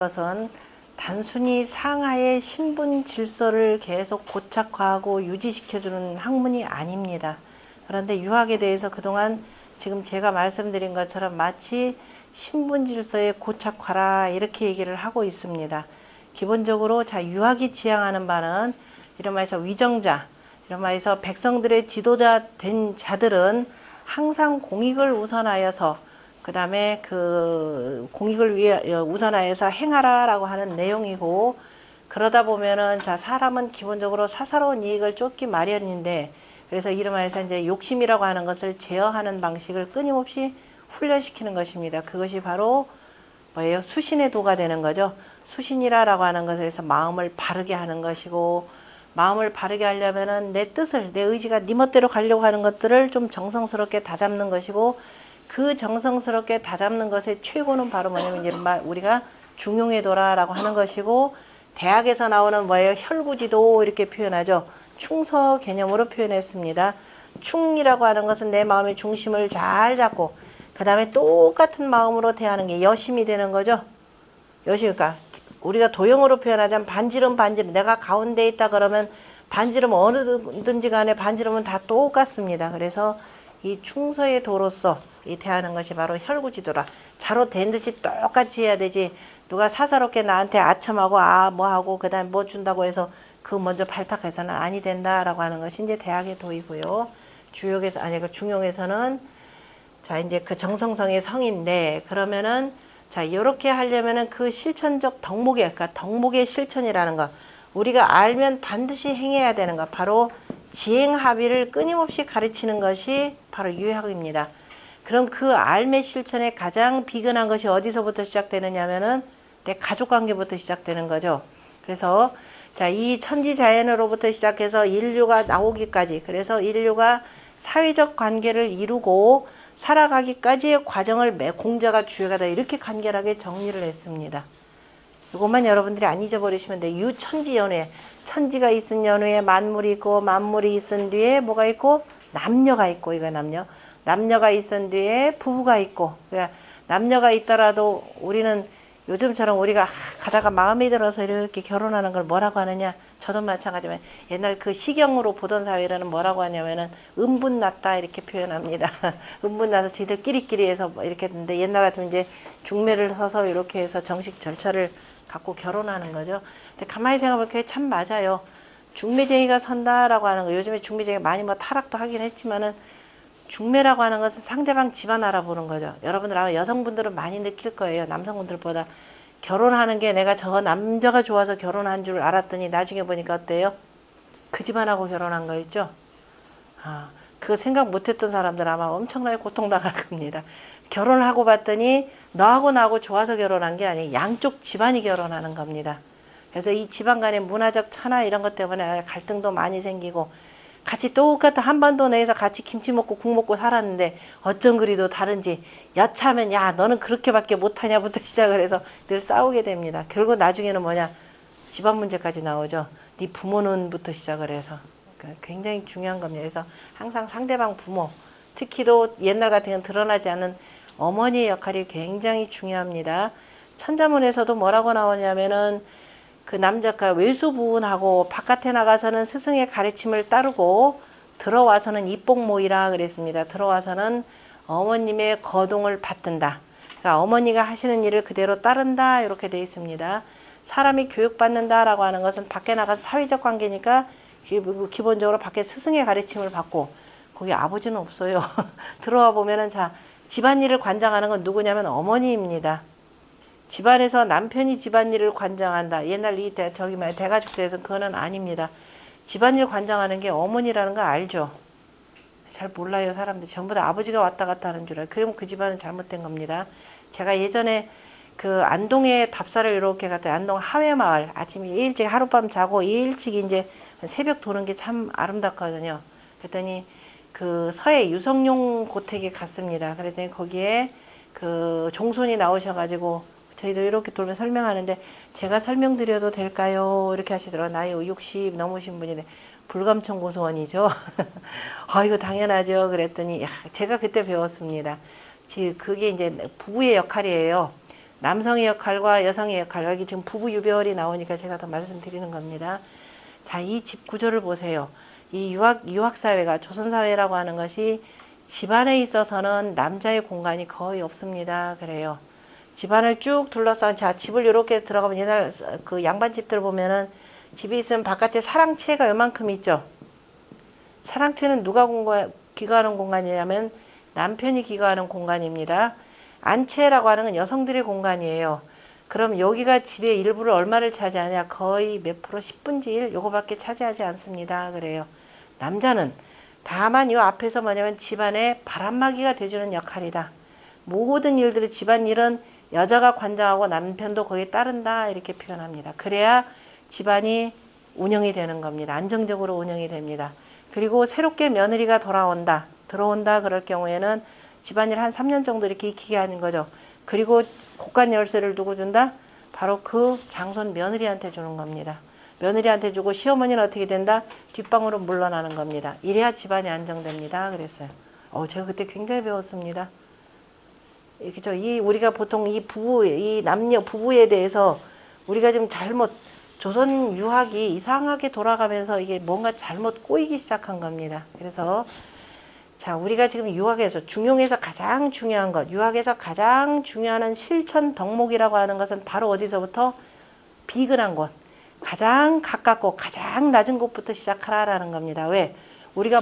것은 단순히 상하의 신분 질서를 계속 고착화하고 유지시켜주는 학문이 아닙니다. 그런데 유학에 대해서 그동안 지금 제가 말씀드린 것처럼 마치 신분 질서의 고착화라 이렇게 얘기를 하고 있습니다. 기본적으로 유학이 지향하는 바는 이런 말해서 위정자, 이런 말해서 백성들의 지도자 된 자들은 항상 공익을 우선하여서 그 다음에 그 공익을 위해 우선하여서 행하라라고 하는 내용이고, 그러다 보면은 사람은 기본적으로 사사로운 이익을 쫓기 마련인데, 그래서 이름하여서 이제 욕심이라고 하는 것을 제어하는 방식을 끊임없이 훈련시키는 것입니다. 그것이 바로 뭐예요? 수신의 도가 되는 거죠. 수신이라고 하는 것을 해서 마음을 바르게 하는 것이고, 마음을 바르게 하려면은 내 뜻을, 내 의지가 네 멋대로 가려고 하는 것들을 좀 정성스럽게 다잡는 것이고, 그 정성스럽게 다잡는 것의 최고는 바로 뭐냐면 이른바 우리가 중용의 도라라고 하는 것이고, 대학에서 나오는 뭐예요? 혈구지도 이렇게 표현하죠. 충서 개념으로 표현했습니다. 충이라고 하는 것은 내 마음의 중심을 잘 잡고 그 다음에 똑같은 마음으로 대하는 게 여심이 되는 거죠. 여심, 그러니까 우리가 도형으로 표현하자면 반지름 내가 가운데 있다 그러면 반지름 어느든지 간에 반지름은 다 똑같습니다. 그래서 이 충서의 도로서 이 대하는 것이 바로 혈구지도라. 자로 된 듯이 똑같이 해야 되지, 누가 사사롭게 나한테 아첨하고 뭐하고 그 다음에 뭐 준다고 해서 그 먼저 발탁해서는 아니 된다라고 하는 것이 이제 대학의 도이고요. 주역에서 그 중용에서는 이제 그 정성성의 성인데, 그러면은 이렇게 하려면은 그 실천적 덕목의, 그러니까 덕목의 실천이라는 거, 우리가 알면 반드시 행해야 되는 거, 바로 지행합의를 끊임없이 가르치는 것이 바로 유학입니다. 그럼 그 알매 실천의 가장 비근한 것이 어디서부터 시작되느냐 하면은 내 가족관계부터 시작되는 거죠. 그래서 이 천지자연으로부터 시작해서 인류가 나오기까지, 그래서 인류가 사회적 관계를 이루고 살아가기까지의 과정을 공자가 주역하다 이렇게 간결하게 정리를 했습니다. 이것만 여러분들이 안 잊어버리시면 돼요. 유천지연회, 천지가 있은 연후에 만물이 있고, 만물이 있은 뒤에 뭐가 있고? 남녀가 있고, 이거 남녀가 있은 뒤에 부부가 있고, 그러니까 남녀가 있더라도 우리는 요즘처럼 우리가 가다가 마음에 들어서 이렇게 결혼하는 걸 뭐라고 하느냐? 저도 마찬가지지만 옛날 그 시경으로 보던 사회로는 뭐라고 하냐면은 음분났다 이렇게 표현합니다. 음분나서 지들끼리끼리 해서 이렇게 했는데, 옛날 같으면 이제 중매를 서서 이렇게 해서 정식 절차를 갖고 결혼하는 거죠. 근데 가만히 생각해보면 참 맞아요. 중매쟁이가 선다라고 하는 거, 요즘에 중매쟁이가 많이 뭐 타락도 하긴 했지만은, 중매라고 하는 것은 상대방 집안 알아보는 거죠. 여러분들 아마 여성분들은 많이 느낄 거예요. 남성분들보다. 결혼하는 게 내가 저 남자가 좋아서 결혼한 줄 알았더니 나중에 보니까 어때요? 그 집안하고 결혼한 거 있죠? 그거 생각 못했던 사람들 아마 엄청나게 고통당할 겁니다. 결혼하고 봤더니 너하고 나하고 좋아서 결혼한 게 아니에요. 양쪽 집안이 결혼하는 겁니다. 그래서 이 집안 간의 문화적 차나 이런 것 때문에 갈등도 많이 생기고, 같이 똑같은 한반도 내에서 같이 김치 먹고 국 먹고 살았는데 어쩜 그리도 다른지, 여차하면 야 너는 그렇게밖에 못하냐부터 시작을 해서 늘 싸우게 됩니다. 결국 나중에는 뭐냐, 집안 문제까지 나오죠. 네 부모는부터 시작을 해서 굉장히 중요한 겁니다. 그래서 항상 상대방 부모, 특히도 옛날 같은 경우는 드러나지 않는 어머니의 역할이 굉장히 중요합니다. 천자문에서도 뭐라고 나오냐면은 그 남자가 외수부운하고 바깥에 나가서는 스승의 가르침을 따르고 들어와서는 입복모이라 그랬습니다. 들어와서는 어머님의 거동을 받든다. 그러니까 어머니가 하시는 일을 그대로 따른다 이렇게 되어 있습니다. 사람이 교육받는다라고 하는 것은 밖에 나가서 사회적 관계니까 기본적으로 밖에 스승의 가르침을 받고, 거기 아버지는 없어요. 들어와 보면은 집안일을 관장하는 건 누구냐면 어머니입니다. 집안에서 남편이 집안일을 관장한다. 옛날 대가족들에서는 그거는 아닙니다. 집안일 관장하는 게 어머니라는 거 알죠? 잘 몰라요. 사람들이 전부 다 아버지가 왔다 갔다 하는 줄 알아요. 그러면 그 집안은 잘못된 겁니다. 제가 예전에 그 안동에 답사를 이렇게 갔다, 안동 하회마을 아침에 일찍 하룻밤 자고 일찍 이제 새벽 도는 게 참 아름답거든요. 그랬더니 그 서해 유성룡 고택에 갔습니다. 그랬더니 거기에 그 종손이 나오셔가지고 저희도 이렇게 돌면 설명하는데, 제가 설명드려도 될까요? 이렇게 하시더라고요. 나이 60 넘으신 분이네. 불감청 고소원이죠. 이거 당연하죠. 그랬더니 제가 그때 배웠습니다. 그게 이제 부부의 역할이에요. 남성의 역할과 여성의 역할, 여기 지금 부부 유별이 나오니까 제가 더 말씀드리는 겁니다. 자, 이 집 구조를 보세요. 이 유학사회가, 조선사회라고 하는 것이 집안에 있어서는 남자의 공간이 거의 없습니다. 그래요. 집안을 쭉 둘러싸고, 자, 집을 이렇게 들어가면 옛날 그 양반집들 보면은 집이 있으면 바깥에 사랑채가 요만큼 있죠. 사랑채는 누가 기거하는 공간이냐면 남편이 기거하는 공간입니다. 안채라고 하는 건 여성들의 공간이에요. 그럼 여기가 집의 일부를 얼마를 차지하냐? 거의 몇 프로? 10분의 1? 요거밖에 차지하지 않습니다. 그래요. 남자는 다만 요 앞에서 뭐냐면 집안의 바람막이가 돼주는 역할이다. 모든 일들을, 집안일은 여자가 관장하고 남편도 거기에 따른다. 이렇게 표현합니다. 그래야 집안이 운영이 되는 겁니다. 안정적으로 운영이 됩니다. 그리고 새롭게 며느리가 들어온다 그럴 경우에는 집안일 한 3년 정도 이렇게 익히게 하는 거죠. 그리고 곳간 열쇠를 누구 준다? 바로 그 장손 며느리한테 주는 겁니다. 며느리한테 주고 시어머니는 어떻게 된다? 뒷방으로 물러나는 겁니다. 이래야 집안이 안정됩니다. 그랬어요. 제가 그때 굉장히 배웠습니다. 그죠? 우리가 보통 이 남녀 부부에 대해서 우리가 좀 조선 유학이 이상하게 돌아가면서 이게 뭔가 잘못 꼬이기 시작한 겁니다. 그래서 자, 우리가 지금 유학에서 가장 중요한 것, 유학에서 가장 중요한 실천 덕목이라고 하는 것은 바로 어디서부터? 비근한 곳, 가장 가깝고 가장 낮은 곳부터 시작하라라는 겁니다. 왜? 우리가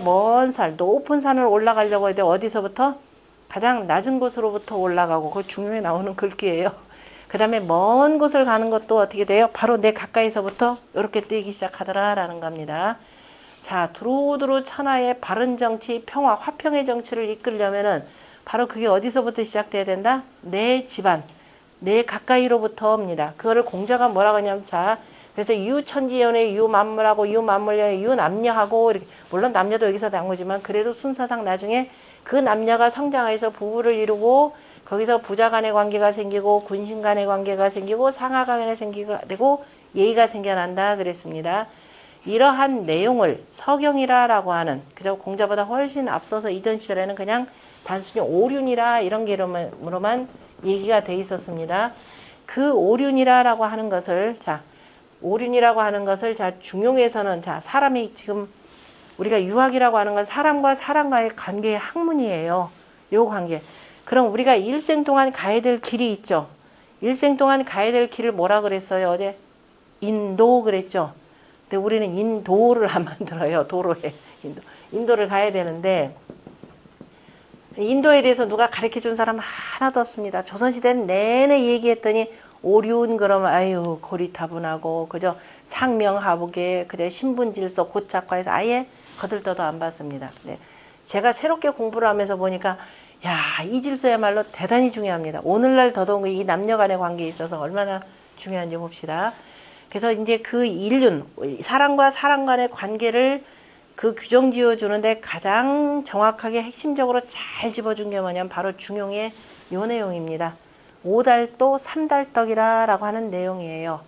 높은 산을 올라가려고 할 때 어디서부터? 가장 낮은 곳으로부터 올라가고, 그거 중요해 나오는 글귀예요. 그 다음에 먼 곳을 가는 것도 어떻게 돼요? 바로 내 가까이서부터 이렇게 뛰기 시작하더라라는 겁니다. 자, 두루두루 천하의 바른 정치, 평화, 화평의 정치를 이끌려면은 바로 그게 어디서부터 시작돼야 된다? 내 집안, 내 가까이로부터입니다. 그거를 공자가 뭐라고 하냐면, 자, 그래서 유천지연의 유만물하고 유만물연의 유남녀하고, 이렇게, 물론 남녀도 여기서 나온 거지만 그래도 순서상 나중에 그 남녀가 성장해서 부부를 이루고 거기서 부자 간의 관계가 생기고 군신 간의 관계가 생기고 상하 간의 생기가 되고 예의가 생겨난다 그랬습니다. 이러한 내용을 서경이라라고 하는, 그저 공자보다 훨씬 앞서서 이전 시절에는 그냥 단순히 오륜이라 이런 개념으로만 얘기가 돼 있었습니다. 그 오륜이라고 하는 것을, 자, 중용에서는, 자, 사람이 지금 우리가 유학이라고 하는 건 사람과 사람과의 관계의 학문이에요. 요 관계. 그럼 우리가 일생 동안 가야 될 길이 있죠. 일생 동안 가야 될 길을 뭐라 그랬어요? 어제 인도 그랬죠. 근데 우리는 인도를 안 만들어요. 도로에. 인도를 가야 되는데 인도에 대해서 누가 가르쳐 준 사람 하나도 없습니다. 조선시대는 내내 얘기했더니 오륜 그러면 아유 고리타분하고 그저 상명하복에 그저 신분질서 고착화해서 아예 거들떠도 안 봤습니다. 네. 제가 새롭게 공부를 하면서 보니까 이 질서야말로 대단히 중요합니다. 오늘날 더더욱 이 남녀 간의 관계에 있어서 얼마나 중요한지 봅시다. 그래서 이제 그 인륜, 사람과 사람 간의 관계를 그 규정 지어주는데 가장 정확하게 핵심적으로 잘 집어준 게 뭐냐면 바로 중용의 요 내용입니다. 오달도 삼달떡이라고 하는 내용이에요.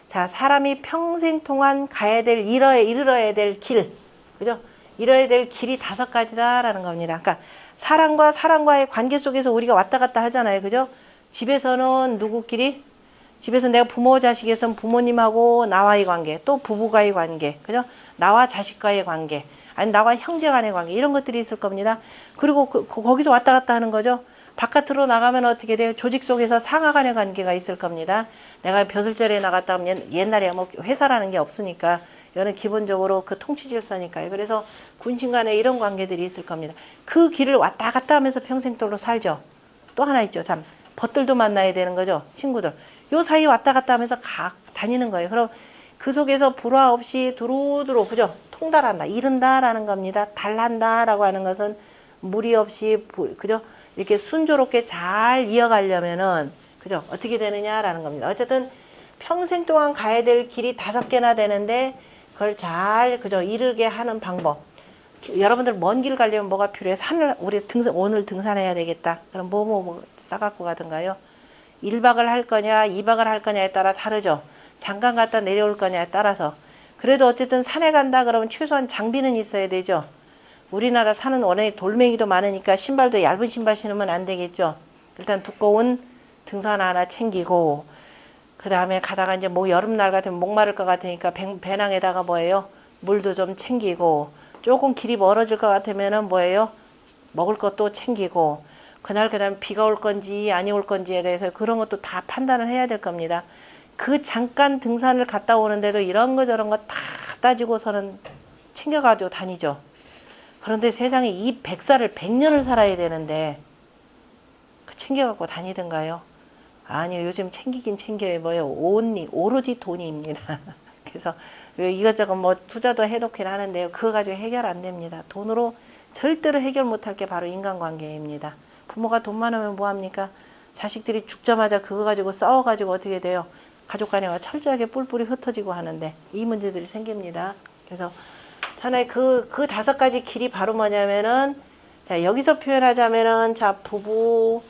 자, 사람이 평생 동안 이르러야 될 길, 그죠? 이뤄야 될 길이 5가지다라는 겁니다. 그러니까 사람과 사람과의 관계 속에서 우리가 왔다 갔다 하잖아요. 그죠? 집에서는 누구끼리? 집에서 내가 부모 자식에서는 부모님하고 나와의 관계, 또 부부가의 관계, 그죠? 나와 자식과의 관계, 아니 나와 형제 간의 관계, 이런 것들이 있을 겁니다. 그리고 거기서 왔다 갔다 하는 거죠. 바깥으로 나가면 어떻게 돼요? 조직 속에서 상하 간의 관계가 있을 겁니다. 내가 벼슬절에 나갔다 하면 옛날에 뭐 회사라는 게 없으니까 이거는 기본적으로 그 통치 질서니까요. 그래서 군신 간에 이런 관계들이 있을 겁니다. 그 길을 왔다 갔다 하면서 평생도로 살죠. 또 하나 있죠. 참, 벗들도 만나야 되는 거죠. 친구들. 요 사이 왔다 갔다 하면서 다니는 거예요. 그럼 그 속에서 불화 없이 두루두루, 그죠? 통달한다. 이른다라는 겁니다. 달한다라고 하는 것은 무리 없이, 그죠? 이렇게 순조롭게 잘 이어가려면은, 그죠? 어떻게 되느냐라는 겁니다. 어쨌든 평생 동안 가야 될 길이 5개나 되는데, 그걸 잘, 그죠? 이르게 하는 방법. 여러분들 먼 길 가려면 뭐가 필요해? 오늘 등산해야 되겠다. 그럼 뭐 싸갖고 가든가요? 1박을 할 거냐, 2박을 할 거냐에 따라 다르죠. 잠깐 갔다 내려올 거냐에 따라서. 그래도 어쨌든 산에 간다 그러면 최소한 장비는 있어야 되죠. 우리나라 산은 워낙에 돌멩이도 많으니까 신발도 얇은 신발 신으면 안 되겠죠. 일단 두꺼운 등산 하나 챙기고, 그 다음에 가다가 이제 뭐 여름날 같으면 목마를 것 같으니까 배낭에다가 뭐예요? 물도 좀 챙기고, 조금 길이 멀어질 것 같으면은 뭐예요? 먹을 것도 챙기고, 그날 그다음 비가 올 건지 아니 올 건지에 대해서 그런 것도 다 판단을 해야 될 겁니다. 그 잠깐 등산을 갔다 오는데도 이런 거 저런 거 다 따지고서는 챙겨가지고 다니죠. 그런데 세상에 이 100살을 100년을 살아야 되는데 챙겨갖고 다니던가요? 아니요, 요즘 챙기긴 챙겨요. 뭐요? 오로지 돈입니다. 그래서 이것저것 뭐 투자도 해놓긴 하는데요. 그거 가지고 해결 안 됩니다. 돈으로 절대로 해결 못할 게 바로 인간관계입니다. 부모가 돈 많으면 뭐합니까? 자식들이 죽자마자 그거 가지고 싸워가지고 어떻게 돼요? 가족간에가 철저하게 뿔뿔이 흩어지고 하는데 이 문제들이 생깁니다. 그래서 하나의 그 5가지 길이 바로 뭐냐면은, 자, 여기서 표현하자면은, 자, 부부,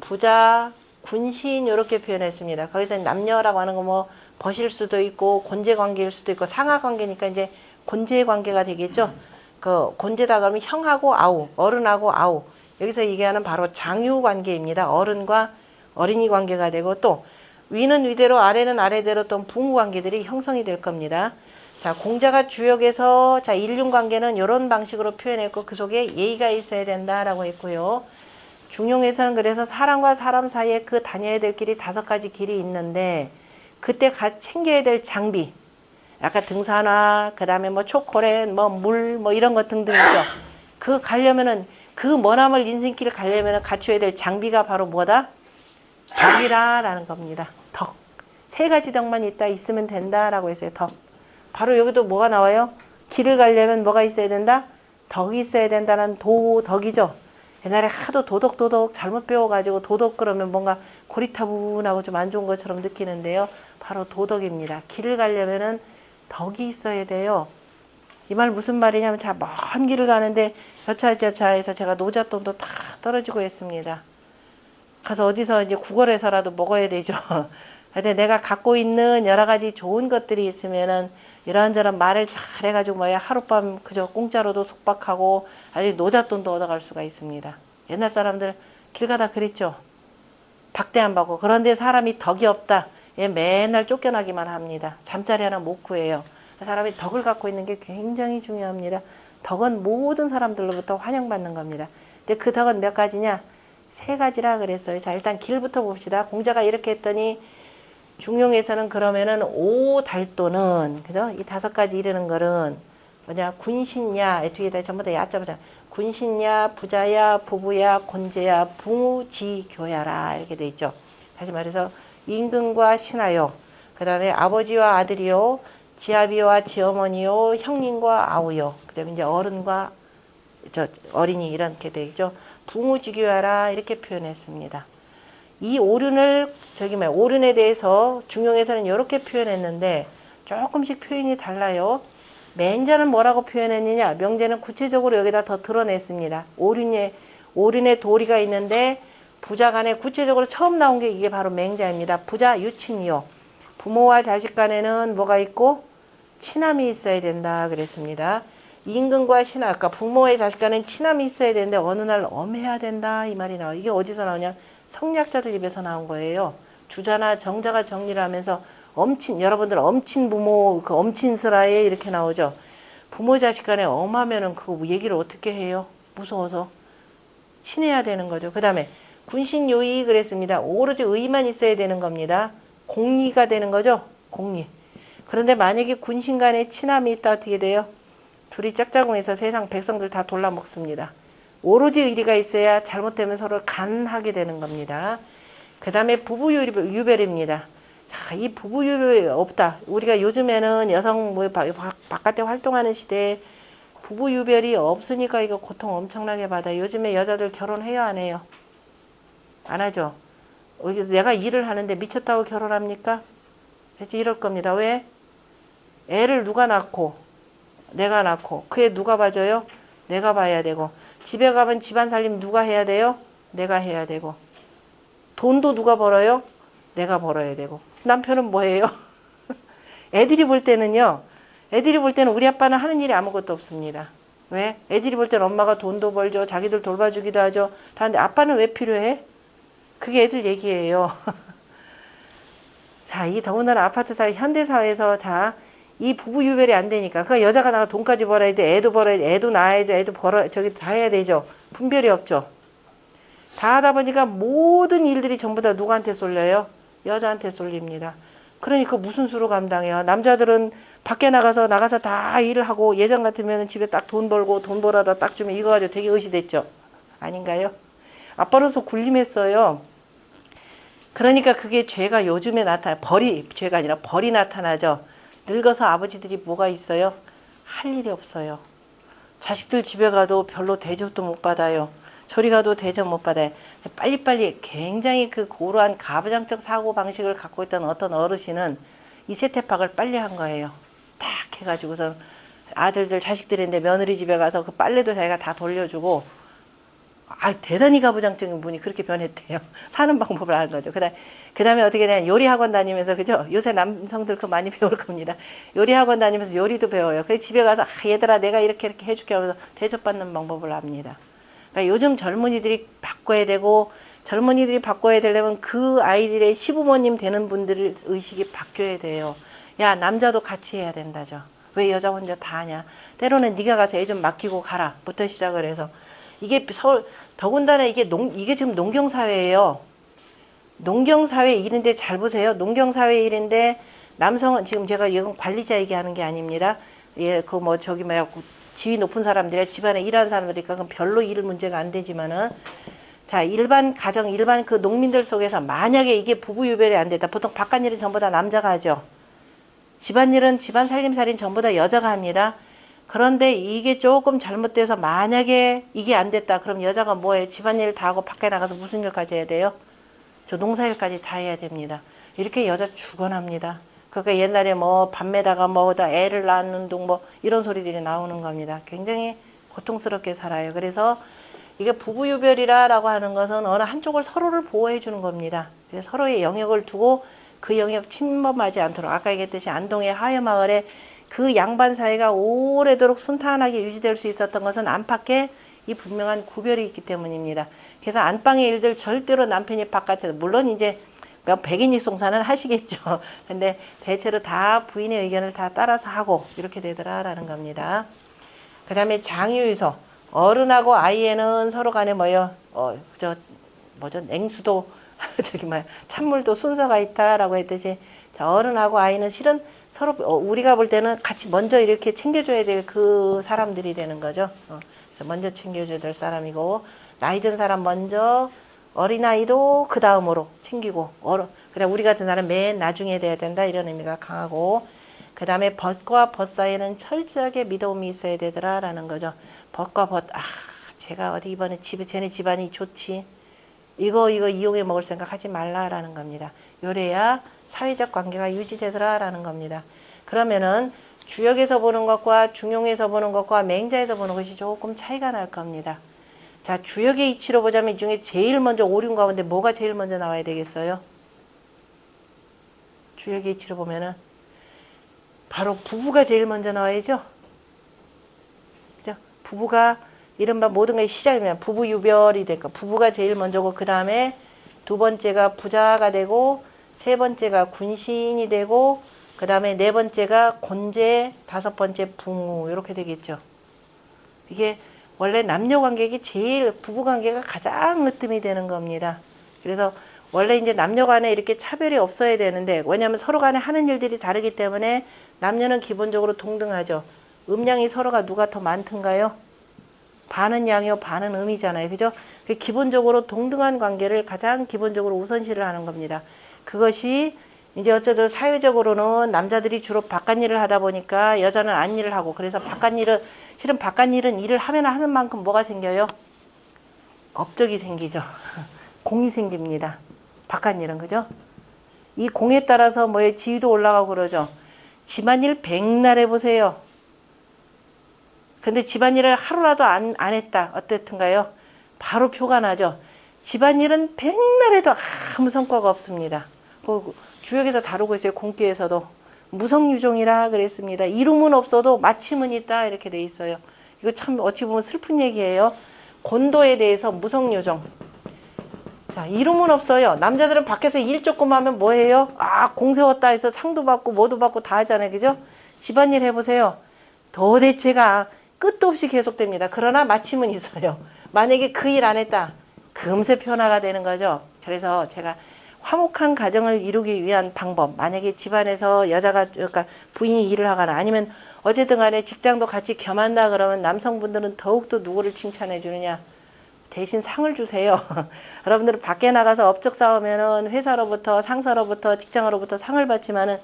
부자, 군신, 이렇게 표현했습니다. 거기서 남녀라고 하는 거 뭐, 벗일 수도 있고, 곤제 관계일 수도 있고, 상하 관계니까 이제 곤제 관계가 되겠죠? 그, 곤제다 그러면 형하고 아우, 어른하고 아우. 여기서 얘기하는 바로 장유 관계입니다. 어른과 어린이 관계가 되고, 또, 위는 위대로, 아래는 아래대로 또 부부 관계들이 형성이 될 겁니다. 자, 공자가 주역에서, 자, 인륜관계는 이런 방식으로 표현했고, 그 속에 예의가 있어야 된다라고 했고요. 중용에서는 그래서 사람과 사람 사이에 그 다녀야 될 길이 5가지 길이 있는데, 그때 챙겨야 될 장비, 아까 등산화, 그 다음에 뭐 초콜릿, 뭐 물, 뭐 이런 것 등등 있죠. 그 가려면은, 그 머나먼 인생길을 가려면은 갖춰야 될 장비가 바로 뭐다? 덕이라라는 겁니다. 덕. 3가지 덕만 있으면 된다라고 했어요. 덕. 바로 여기도 뭐가 나와요? 길을 가려면 뭐가 있어야 된다? 덕이 있어야 된다는 도덕이죠. 옛날에 하도 도덕 잘못 배워가지고 도덕 그러면 뭔가 고리타분하고 좀 안 좋은 것처럼 느끼는데요. 바로 도덕입니다. 길을 가려면은 덕이 있어야 돼요. 이 말 무슨 말이냐면, 자, 먼 길을 가는데 여차저차해서 제가 노잣돈도 다 떨어지고 했습니다. 가서 어디서 이제 구걸해서라도 먹어야 되죠. 근데 내가 갖고 있는 여러 가지 좋은 것들이 있으면은 이런저런 말을 잘 해가지고 뭐야 하룻밤 그저 공짜로도 숙박하고 아주 노잣돈도 얻어갈 수가 있습니다. 옛날 사람들 길 가다 그랬죠. 박대 안 받고. 그런데 사람이 덕이 없다. 얘 맨날 쫓겨나기만 합니다. 잠자리 하나 못 구해요. 사람이 덕을 갖고 있는 게 굉장히 중요합니다. 덕은 모든 사람들로부터 환영받는 겁니다. 근데 그 덕은 몇 가지냐? 3가지라 그랬어요. 자, 일단 길부터 봅시다. 공자가 이렇게 했더니 중용에서는 그러면은 5달도는, 그죠? 이 5가지 이르는 거는 뭐냐? 군신야, 뒤에다 전부 다 야자보자. 군신야, 부자야, 부부야, 곤제야, 부지교야라. 이렇게 돼 있죠. 다시 말해서 임금과 신하요. 그 다음에 아버지와 아들이요. 지아비와 지어머니요. 형님과 아우요. 그 다음에 이제 어른과 어린이 이렇게 돼 있죠. 부무지교야라. 이렇게 표현했습니다. 이 오륜을 오륜에 대해서 중용에서는 이렇게 표현했는데 조금씩 표현이 달라요. 맹자는 뭐라고 표현했느냐? 명제는 구체적으로 여기다 더 드러냈습니다. 오륜의 도리가 있는데 부자 간에 구체적으로 처음 나온 게 이게 바로 맹자입니다. 부자 유친이요. 부모와 자식 간에는 뭐가 있고 친함이 있어야 된다 그랬습니다. 임금과 신하, 아까 부모의 자식 간에는 친함이 있어야 되는데 어느 날 엄해야 된다 이 말이 나와요. 이게 어디서 나오냐? 성리학자들 입에서 나온 거예요. 주자나 정자가 정리를 하면서 여러분들 엄친 부모, 그 엄친스라에 이렇게 나오죠. 부모 자식 간에 엄하면은 그 얘기를 어떻게 해요? 무서워서. 친해야 되는 거죠. 그 다음에 군신요의 그랬습니다. 오로지 의만 있어야 되는 겁니다. 공리가 되는 거죠. 공리. 그런데 만약에 군신 간에 친함이 있다 어떻게 돼요? 둘이 짝짝꿍해서 세상 백성들 다 돌라먹습니다. 오로지 의리가 있어야 잘못되면 서로 간하게 되는 겁니다. 그 다음에 부부유별입니다. 이 부부유별이 없다. 우리가 요즘에는 여성 바깥에 활동하는 시대에 부부유별이 없으니까 이거 고통 엄청나게 받아요. 요즘에 여자들 결혼해요 안 해요? 안 하죠. 내가 일을 하는데 미쳤다고 결혼합니까? 이럴 겁니다. 왜? 애를 누가 낳고 내가 낳고 그 애 누가 봐줘요? 내가 봐야 되고 집에 가면 집안 살림 누가 해야 돼요? 내가 해야 되고 돈도 누가 벌어요? 내가 벌어야 되고 남편은 뭐 해요? 애들이 볼 때는 우리 아빠는 하는 일이 아무것도 없습니다. 왜? 애들이 볼 때는 엄마가 돈도 벌죠. 자기들 돌봐주기도 하죠. 다 하는데 아빠는 왜 필요해? 그게 애들 얘기예요. 자, 이 더군다나 아파트 사회, 현대 사회에서 자, 이 부부 유별이 안 되니까. 그 여자가 나가 돈까지 벌어야 돼. 애도 벌어야 돼. 애도 낳아야죠. 애도 벌어, 저기 다 해야 되죠. 분별이 없죠. 다 하다 보니까 모든 일들이 전부 다 누구한테 쏠려요? 여자한테 쏠립니다. 그러니까 무슨 수로 감당해요? 남자들은 밖에 나가서 다 일을 하고 예전 같으면 집에 딱 돈 벌고 돈 벌어다 딱 주면 이거 가지고 되게 의시됐죠. 아닌가요? 아빠로서 군림했어요. 그러니까 그게 죄가 요즘에 죄가 아니라 벌이 나타나죠. 늙어서 아버지들이 뭐가 있어요? 할 일이 없어요. 자식들 집에 가도 별로 대접도 못 받아요. 저리 가도 대접 못 받아요. 빨리빨리 굉장히 그 고루한 가부장적 사고방식을 갖고 있던 어떤 어르신은 이 세태팍을 빨리 한 거예요. 딱 해가지고서 아들들 자식들인데 며느리 집에 가서 그 빨래도 자기가 다 돌려주고, 대단히 가부장적인 분이 그렇게 변했대요. 사는 방법을 아는 거죠. 그 다음에 어떻게 되냐. 요리학원 다니면서, 그죠? 요새 남성들 그거 많이 배울 겁니다. 요리학원 다니면서 요리도 배워요. 그래서 집에 가서, 얘들아, 내가 이렇게 해줄게 하면서 대접받는 방법을 압니다. 그러니까 요즘 젊은이들이 바꿔야 되고, 젊은이들이 바꿔야 되려면 그 아이들의 시부모님 되는 분들의 의식이 바뀌어야 돼요. 야, 남자도 같이 해야 된다죠. 왜 여자 혼자 다 하냐. 때로는 네가 가서 애 좀 맡기고 가라 부터 시작을 해서, 이게 더군다나 이게 지금 농경사회예요. 농경사회 일인데 잘 보세요. 농경사회 일인데 남성은 지금 제가 이건 관리자 얘기하는 게 아닙니다. 예, 지위 높은 사람들이야 집안에 일하는 사람들이니까 그건 별로 일 문제가 안 되지만은, 자, 일반 가정, 일반 그 농민들 속에서 만약에 이게 부부 유별이 안 됐다. 보통 바깥일은 전부 다 남자가 하죠. 집안일은 집안 살림살이는 전부 다 여자가 합니다. 그런데 이게 조금 잘못돼서 만약에 이게 안 됐다. 그럼 여자가 뭐해? 집안일 다 하고 밖에 나가서 무슨 일까지 해야 돼요? 저 농사일까지 다 해야 됩니다. 이렇게 여자 죽어납니다. 그러니까 옛날에 밤에다가 다 애를 낳는 둥 이런 소리들이 나오는 겁니다. 굉장히 고통스럽게 살아요. 그래서 이게 부부유별이라고 하는 것은 어느 한쪽을 서로를 보호해 주는 겁니다. 그래서 서로의 영역을 두고 그 영역 침범하지 않도록, 아까 얘기했듯이 안동의 하회마을에 그 양반 사이가 오래도록 순탄하게 유지될 수 있었던 것은 안팎에 이 분명한 구별이 있기 때문입니다. 그래서 안방의 일들 절대로 남편이 바깥에서, 물론 이제 백인일송사는 하시겠죠. 근데 대체로 다 부인의 의견을 다 따라서 하고 이렇게 되더라라는 겁니다. 그 다음에 장유유서, 어른하고 아이에는 서로 간에 냉수도 찬물도 순서가 있다라고 했듯이, 자, 어른하고 아이는 실은 서로 우리가 볼 때는 같이 먼저 이렇게 챙겨줘야 될 그 사람들이 되는 거죠. 그래서 먼저 챙겨줘야 될 사람이고, 나이 든 사람 먼저, 어린아이도 그 다음으로 챙기고, 그래 우리 같은 사람 맨 나중에 돼야 된다, 이런 의미가 강하고, 그 다음에 벗과 벗 사이에는 철저하게 믿음이 있어야 되더라라는 거죠. 벗과 벗, 제가 어디 이번에 쟤네 집안이 좋지, 이거 이용해 먹을 생각 하지 말라라는 겁니다. 요래야 사회적 관계가 유지되더라라는 겁니다. 그러면은 주역에서 보는 것과 중용에서 보는 것과 맹자에서 보는 것이 조금 차이가 날 겁니다. 자, 주역의 이치로 보자면 이 중에 제일 먼저 오륜 가운데 뭐가 제일 먼저 나와야 되겠어요? 주역의 이치로 보면은 바로 부부가 제일 먼저 나와야죠. 그죠? 부부가 이른바 모든 것의 시작이면 부부유별이 될까. 부부가 제일 먼저고, 그 다음에 두 번째가 부자가 되고, 세 번째가 군신이 되고, 그 다음에 네 번째가 곤제, 다섯 번째 붕우, 이렇게 되겠죠. 이게 원래 남녀 관계가 제일, 부부 관계가 가장 으뜸이 되는 겁니다. 그래서 원래 이제 남녀 간에 이렇게 차별이 없어야 되는데, 왜냐하면 서로 간에 하는 일들이 다르기 때문에 남녀는 기본적으로 동등하죠. 음량이 서로가 누가 더 많든가요? 반은 양이요, 반은 음이잖아요. 그죠? 기본적으로 동등한 관계를 가장 기본적으로 우선시를 하는 겁니다. 그것이 이제 어쩌든 사회적으로는 남자들이 주로 바깥일을 하다 보니까 여자는 안일을 하고, 그래서 실은 바깥일은 일을 하면 하는 만큼 뭐가 생겨요? 업적이 생기죠. 공이 생깁니다. 바깥일은, 그죠? 이 공에 따라서 지위도 올라가고 그러죠. 집안일 백날 해보세요. 근데 집안일을 하루라도 안 했다. 어땠든가요? 바로 표가 나죠. 집안일은 백날 해도 아무 성과가 없습니다. 주역에서 다루고 있어요. 공기에서도. 무성유종이라 그랬습니다. 이름은 없어도 마침은 있다, 이렇게 돼 있어요. 이거 참 어찌 보면 슬픈 얘기예요. 곤도에 대해서 무성유종. 자, 이름은 없어요. 남자들은 밖에서 일 조금 하면 뭐 해요? 아, 공 세웠다 해서 상도 받고 뭐도 받고 다 하잖아요. 그죠? 집안일 해보세요. 도대체가 끝도 없이 계속됩니다. 그러나 마침은 있어요. 만약에 그 일 안 했다. 금세 변화가 되는 거죠. 그래서 제가 화목한 가정을 이루기 위한 방법. 만약에 집안에서 여자가, 그러니까 부인이 일을 하거나 아니면 어쨌든 간에 직장도 같이 겸한다 그러면 남성분들은 더욱더 누구를 칭찬해 주느냐? 대신 상을 주세요. 여러분들은 밖에 나가서 업적 싸우면은 회사로부터 상사로부터 직장으로부터 상을 받지만은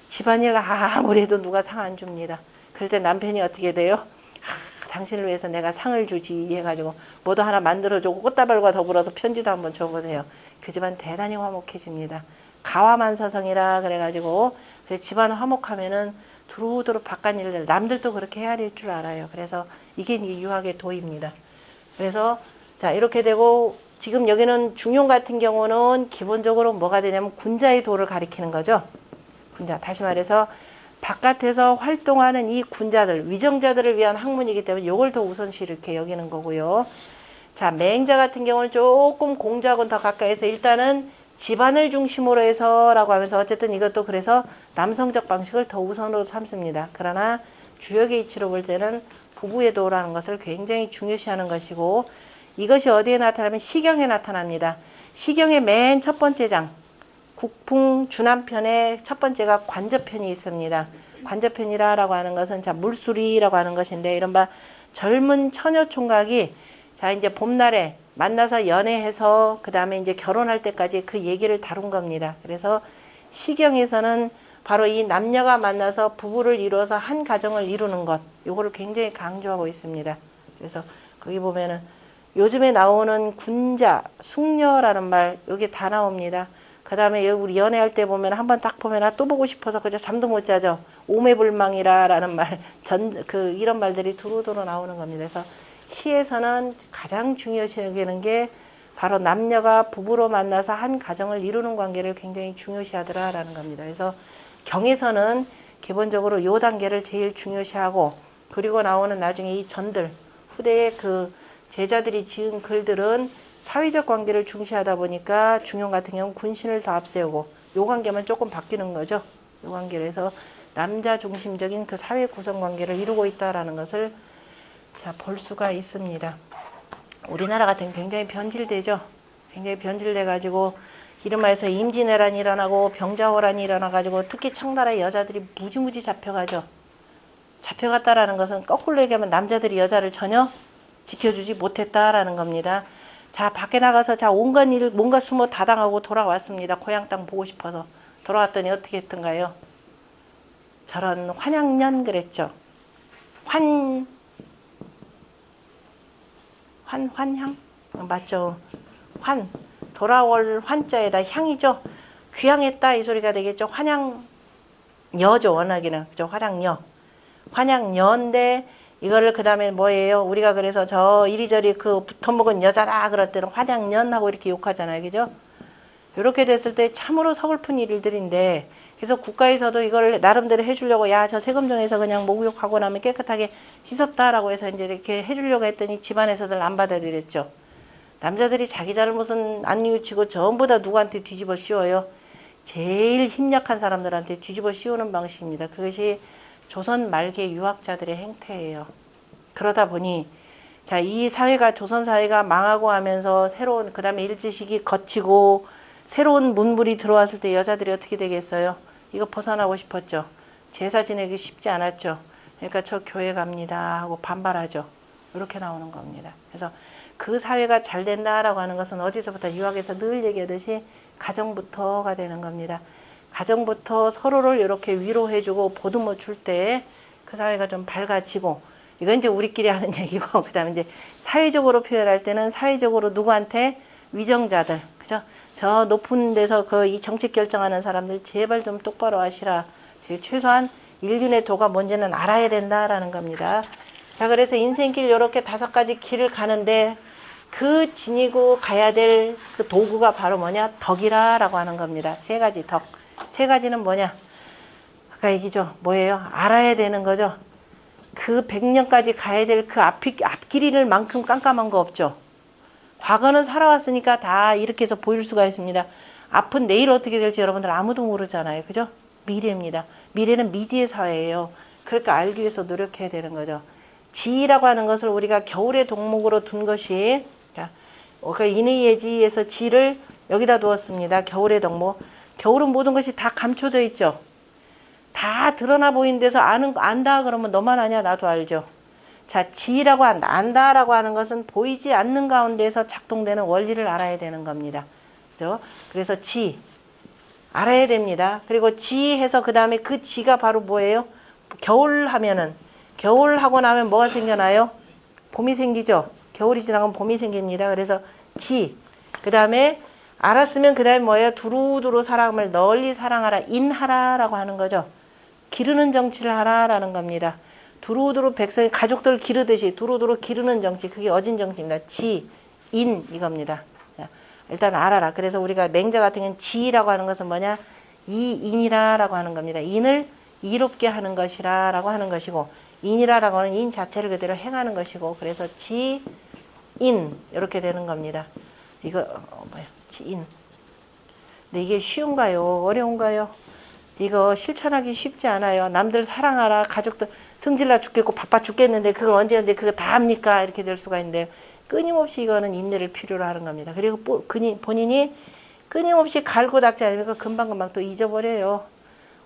집안일 아무리 해도 누가 상 안 줍니다. 그럴 때 남편이 어떻게 돼요? 아, 당신을 위해서 내가 상을 주지 해가지고 뭐도 하나 만들어주고 꽃다발과 더불어서 편지도 한번 줘보세요. 그 집안 대단히 화목해집니다. 가와만사성이라 그래가지고 집안 화목하면은 두루두루 바깥 일들 남들도 그렇게 헤아릴 줄 알아요. 그래서 이게 유학의 도입니다. 그래서 자 이렇게 되고 지금 여기는 중용 같은 경우는 기본적으로 뭐가 되냐면 군자의 도를 가리키는 거죠. 군자 다시 말해서 바깥에서 활동하는 이 군자들 위정자들을 위한 학문이기 때문에 이걸 더 우선시 이렇게 여기는 거고요. 자 맹자 같은 경우는 조금 공자하고는 더 가까이서 일단은 집안을 중심으로 해서라고 하면서 어쨌든 이것도 그래서 남성적 방식을 더 우선으로 삼습니다. 그러나 주역의 이치로 볼 때는 부부의 도라는 것을 굉장히 중요시하는 것이고 이것이 어디에 나타나면 시경에 나타납니다. 시경의 맨 첫 번째 장 국풍 주남편의 첫 번째가 관저편이 있습니다. 관저편이라고 하는 것은 자 물수리라고 하는 것인데 이른바 젊은 처녀 총각이 자 이제 봄날에 만나서 연애해서 그 다음에 이제 결혼할 때까지 그 얘기를 다룬 겁니다. 그래서 시경에서는 바로 이 남녀가 만나서 부부를 이루어서 한 가정을 이루는 것 요거를 굉장히 강조하고 있습니다. 그래서 거기 보면은 요즘에 나오는 군자, 숙녀라는 말 여기 다 나옵니다. 그 다음에 우리 연애할 때 보면 한번 딱 보면 또 보고 싶어서 그저 잠도 못 자죠. 오매불망이라는 말, 이런 말들이 두루두루 나오는 겁니다. 그래서 시에서는 가장 중요시 여기는 게 바로 남녀가 부부로 만나서 한 가정을 이루는 관계를 굉장히 중요시하더라라는 겁니다. 그래서 경에서는 기본적으로 요 단계를 제일 중요시하고 그리고 나오는 나중에 이 전들 후대의 그 제자들이 지은 글들은 사회적 관계를 중시하다 보니까 중용 같은 경우는 군신을 더 앞세우고 요 관계만 조금 바뀌는 거죠. 요 관계를 해서 남자 중심적인 그 사회 구성 관계를 이루고 있다라는 것을 자, 볼 수가 있습니다. 우리나라 같은 굉장히 변질되죠. 굉장히 변질돼 가지고 이른바해서 임진왜란이 일어나고 병자호란이 일어나 가지고 특히 청나라의 여자들이 무지무지 잡혀가죠. 잡혀갔다라는 것은 거꾸로 얘기하면 남자들이 여자를 전혀 지켜주지 못했다라는 겁니다. 자 밖에 나가서 자 온갖 일 뭔가 숨어 다 당하고 돌아왔습니다. 고향 땅 보고 싶어서 돌아왔더니 어떻게 했던가요? 저런 환양년 그랬죠. 환향 맞죠? 돌아올 환자에다 향이죠. 귀향했다 이 소리가 되겠죠. 환양녀죠 워낙에는 그죠. 환양녀인데 이거를 그 다음에 뭐예요? 우리가 그래서 저 이리저리 그 붙어먹은 여자라 그럴 때는 환양년하고 이렇게 욕하잖아요. 그죠? 이렇게 됐을 때 참으로 서글픈 일들인데 그래서 국가에서도 이걸 나름대로 해주려고 야 저 세금정에서 그냥 목욕하고 나면 깨끗하게 씻었다라고 해서 이제 이렇게 해주려고 했더니 집안에서들 안 받아들였죠. 남자들이 자기 잘못은 안 뉘우치고 전부 다 누구한테 뒤집어 씌워요. 제일 힘약한 사람들한테 뒤집어 씌우는 방식입니다. 그것이 조선 말기 유학자들의 행태예요. 그러다 보니 자, 이 사회가 조선 사회가 망하고 하면서 새로운 그다음에 일제시기 거치고 새로운 문물이 들어왔을 때 여자들이 어떻게 되겠어요? 이거 벗어나고 싶었죠. 제사 지내기 쉽지 않았죠. 그러니까 저 교회 갑니다 하고 반발하죠. 이렇게 나오는 겁니다. 그래서 그 사회가 잘 된다라고 하는 것은 어디서부터 유학에서 늘 얘기하듯이 가정부터가 되는 겁니다. 가정부터 서로를 이렇게 위로해주고 보듬어 줄 때 그 사회가 좀 밝아지고 이건 이제 우리끼리 하는 얘기고 그다음에 이제 사회적으로 표현할 때는 사회적으로 누구한테 위정자들 그죠? 저 높은 데서 그 이 정책 결정하는 사람들 제발 좀 똑바로 하시라. 최소한 인륜의 도가 뭔지는 알아야 된다라는 겁니다. 자 그래서 인생길 이렇게 5가지 길을 가는데 그 지니고 가야 될 그 도구가 바로 뭐냐? 덕이라라고 하는 겁니다. 3가지 덕. 3가지는 뭐냐? 아까 얘기죠. 뭐예요? 알아야 되는 거죠. 그 100년까지 가야 될 그 앞길을 만큼 깜깜한 거 없죠. 과거는 살아왔으니까 다 이렇게 해서 보일 수가 있습니다. 앞은 내일 어떻게 될지 여러분들 아무도 모르잖아요. 그죠? 미래입니다. 미래는 미지의 사회예요. 그러니까 알기 위해서 노력해야 되는 거죠. 지라고 하는 것을 우리가 겨울의 동목으로 둔 것이, 그러니까 인의예지에서 지를 여기다 두었습니다. 겨울의 동목. 겨울은 모든 것이 다 감춰져 있죠. 다 드러나 보이는 데서 안다 그러면 너만 아냐 나도 알죠. 자, 지라고 한다. 안다라고 하는 것은 보이지 않는 가운데서 작동되는 원리를 알아야 되는 겁니다. 그죠? 그래서 지 알아야 됩니다. 그리고 지해서 그 다음에 그 지가 바로 뭐예요? 겨울 하면은, 겨울 하고 나면 뭐가 생겨나요? 봄이 생기죠. 겨울이 지나가면 봄이 생깁니다. 그래서 지, 그 다음에 알았으면 그 다음에 뭐예요? 두루두루 사람을 널리 사랑하라, 인하라라고 하는 거죠. 기르는 정치를 하라라는 겁니다. 두루두루 백성이 가족들 기르듯이 두루두루 기르는 정치, 그게 어진 정치입니다. 지, 인 이겁니다. 일단 알아라. 그래서 우리가 맹자 같은 경우는 지라고 하는 것은 뭐냐? 이인이라라고 하는 겁니다. 인을 이롭게 하는 것이라라고 하는 것이고, 인이라라고 하는 인 자체를 그대로 행하는 것이고, 그래서 지, 인 이렇게 되는 겁니다. 이거 뭐야? 지인. 근데 이게 쉬운가요? 어려운가요? 이거 실천하기 쉽지 않아요. 남들 사랑하라, 가족들 성질나 죽겠고 바빠 죽겠는데 그거 언제인데 그거 다 합니까? 이렇게 될 수가 있는데요. 끊임없이 이거는 인내를 필요로 하는 겁니다. 그리고 본인이 끊임없이 갈고 닦지 않으면 금방금방 또 잊어버려요.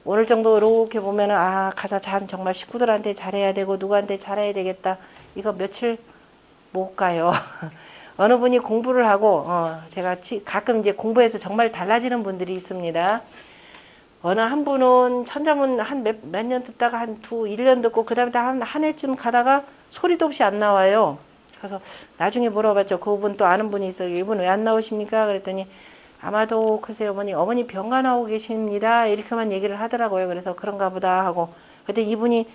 오늘 정도 이렇게 보면은 가서 참 정말 식구들한테 잘해야 되고 누구한테 잘해야 되겠다. 이거 며칠 못 가요. 어느 분이 공부를 하고 제가 가끔 이제 공부해서 정말 달라지는 분들이 있습니다. 어느 한 분은 천자문 한 몇 년 듣다가 한 1년 듣고 그 다음에 한 해쯤 가다가 소리도 없이 안 나와요. 그래서 나중에 물어봤죠. 그분 또 아는 분이 있어요. 이분 왜 안 나오십니까? 그랬더니 아마도 글쎄요 어머니 병가 나오고 계십니다. 이렇게만 얘기를 하더라고요. 그래서 그런가 보다 하고. 근데 이분이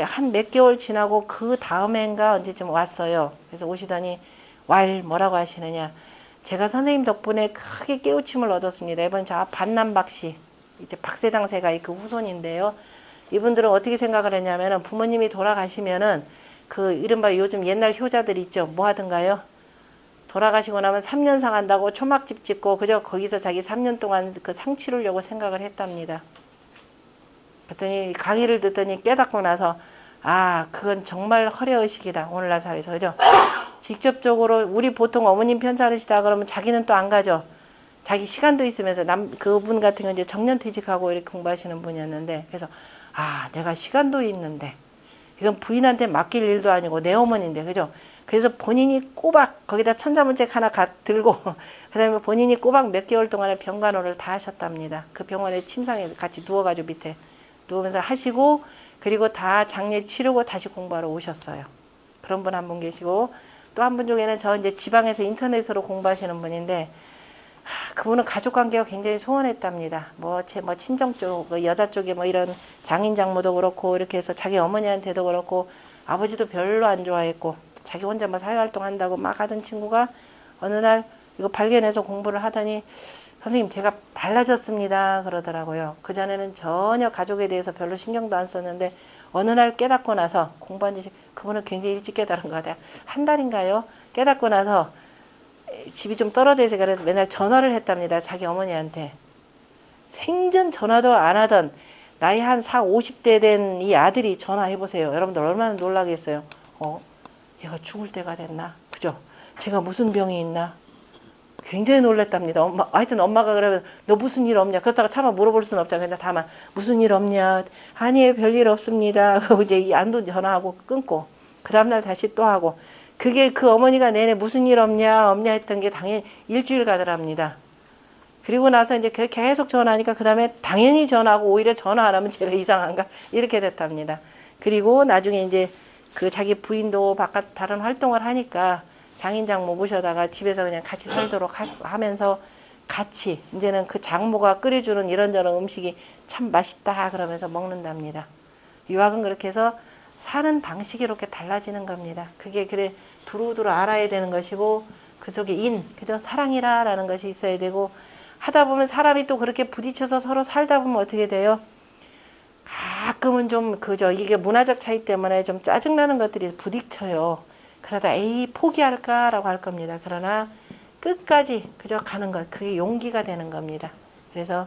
한 몇 개월 지나고 그 다음엔가 언제쯤 왔어요. 그래서 오시더니 뭐라고 하시느냐. 제가 선생님 덕분에 크게 깨우침을 얻었습니다. 이번 저 반남박씨. 이제 박세당세가 그 후손인데요. 이분들은 어떻게 생각을 했냐면은 부모님이 돌아가시면은 그 이른바 요즘 옛날 효자들 있죠. 뭐 하던가요? 돌아가시고 나면 3년 상한다고 초막집 짓고 그저 거기서 자기 3년 동안 그 상 치르려고 생각을 했답니다. 그랬더니 강의를 듣더니 깨닫고 나서 그건 정말 허례의식이다. 오늘날 사회에서. 그죠? 직접적으로 우리 보통 어머님 편찮으시다 그러면 자기는 또 안 가죠. 자기 시간도 있으면서 그분 같은 경우 이제 정년퇴직하고 이렇게 공부하시는 분이었는데 그래서 내가 시간도 있는데 이건 부인한테 맡길 일도 아니고 내 어머니인데 그죠? 그래서 본인이 꼬박 거기다 천자문책 하나 들고 그다음에 본인이 꼬박 몇 개월 동안에 병간호를 다 하셨답니다. 그 병원에 침상에 같이 누워가지고 밑에 누우면서 하시고 그리고 다 장례 치르고 다시 공부하러 오셨어요. 그런 분 한 분 계시고 또 한 분 중에는 저 이제 지방에서 인터넷으로 공부하시는 분인데 그분은 가족관계가 굉장히 소원했답니다. 친정 쪽, 여자 쪽에 이런 장인 장모도 그렇고 이렇게 해서 자기 어머니한테도 그렇고 아버지도 별로 안 좋아했고 자기 혼자 사회활동 한다고 막 하던 친구가 어느 날 이거 발견해서 공부를 하더니 선생님 제가 달라졌습니다 그러더라고요. 그전에는 전혀 가족에 대해서 별로 신경도 안 썼는데 어느 날 깨닫고 나서 공부한 지 그분은 굉장히 일찍 깨달은 것 같아요. 한 달인가요? 깨닫고 나서 집이 좀 떨어져 있어서 그래서 맨날 전화를 했답니다. 자기 어머니한테. 생전 전화도 안 하던 나이 한 50대 된 이 아들이 전화해보세요. 여러분들 얼마나 놀라겠어요. 얘가 죽을 때가 됐나? 그죠? 제가 무슨 병이 있나? 굉장히 놀랐답니다. 하여튼 엄마가 그러면 너 무슨 일 없냐? 그렇다가 차마 물어볼 수는 없잖아요. 근데 다만 무슨 일 없냐? 아니 별일 없습니다. 이제 안도 전화하고 끊고 그 다음날 다시 또 하고 그게 그 어머니가 내내 무슨 일 없냐 했던 게 당연히 일주일 가더랍니다. 그리고 나서 이제 계속 전화하니까 그 다음에 당연히 전화하고 오히려 전화 안 하면 제가 이상한가 이렇게 됐답니다. 그리고 나중에 이제 그 자기 부인도 바깥 다른 활동을 하니까 장인 장모 모셔다가 집에서 그냥 같이 살도록 하면서 같이 이제는 그 장모가 끓여주는 이런저런 음식이 참 맛있다 그러면서 먹는답니다. 유학은 그렇게 해서 사는 방식이 이렇게 달라지는 겁니다. 그게 그래 두루두루 알아야 되는 것이고 그 속에 그죠? 사랑이라는 것이 있어야 되고 하다 보면 사람이 또 그렇게 부딪혀서 서로 살다 보면 어떻게 돼요? 가끔은 좀 그죠? 이게 문화적 차이 때문에 좀 짜증나는 것들이 부딪혀요. 그러다 포기할까라고 할 겁니다. 그러나 끝까지 그저 가는 것, 그게 용기가 되는 겁니다. 그래서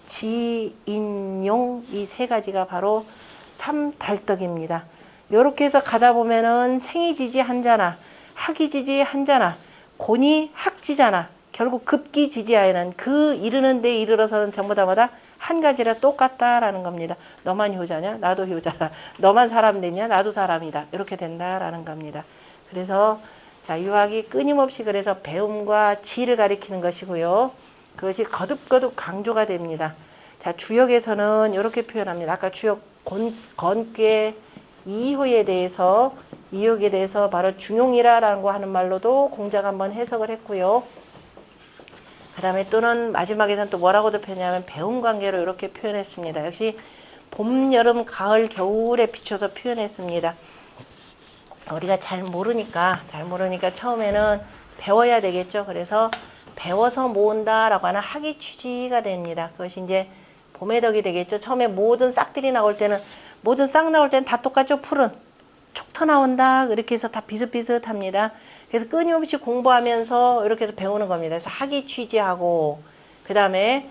지, 인, 용 이 세 가지가 바로 삼달떡입니다. 요렇게 해서 가다 보면은 생이지지 한자나 학이지지 한자나 곤이 학지잖아. 결국 급기지지하에는 그 이르는 데 이르러서는 전부 다마다 한 가지라 똑같다라는 겁니다. 너만 효자냐? 나도 효자다. 너만 사람 되냐? 나도 사람이다. 이렇게 된다라는 겁니다. 그래서 자, 유학이 끊임없이 그래서 배움과 지를 가리키는 것이고요. 그것이 거듭거듭 강조가 됩니다. 자, 주역에서는 이렇게 표현합니다. 아까 주역 건괴 이효에 대해서 이역에 대해서 바로 중용이라라고 하는 말로도 공작 한번 해석을 했고요. 그 다음에 또는 마지막에는 또 뭐라고도 표현하냐면 배움 관계로 이렇게 표현했습니다. 역시 봄, 여름, 가을, 겨울에 비춰서 표현했습니다. 우리가 잘 모르니까 처음에는 배워야 되겠죠. 그래서 배워서 모은다라고 하는 학이 취지가 됩니다. 그것이 이제 봄의 덕이 되겠죠. 처음에 모든 싹들이 나올 때는 모든 싹 나올 때는 다 똑같죠. 풀은 촉터 나온다. 이렇게 해서 다 비슷비슷합니다. 그래서 끊임없이 공부하면서 이렇게 해서 배우는 겁니다. 그래서 학이 취지하고 그 다음에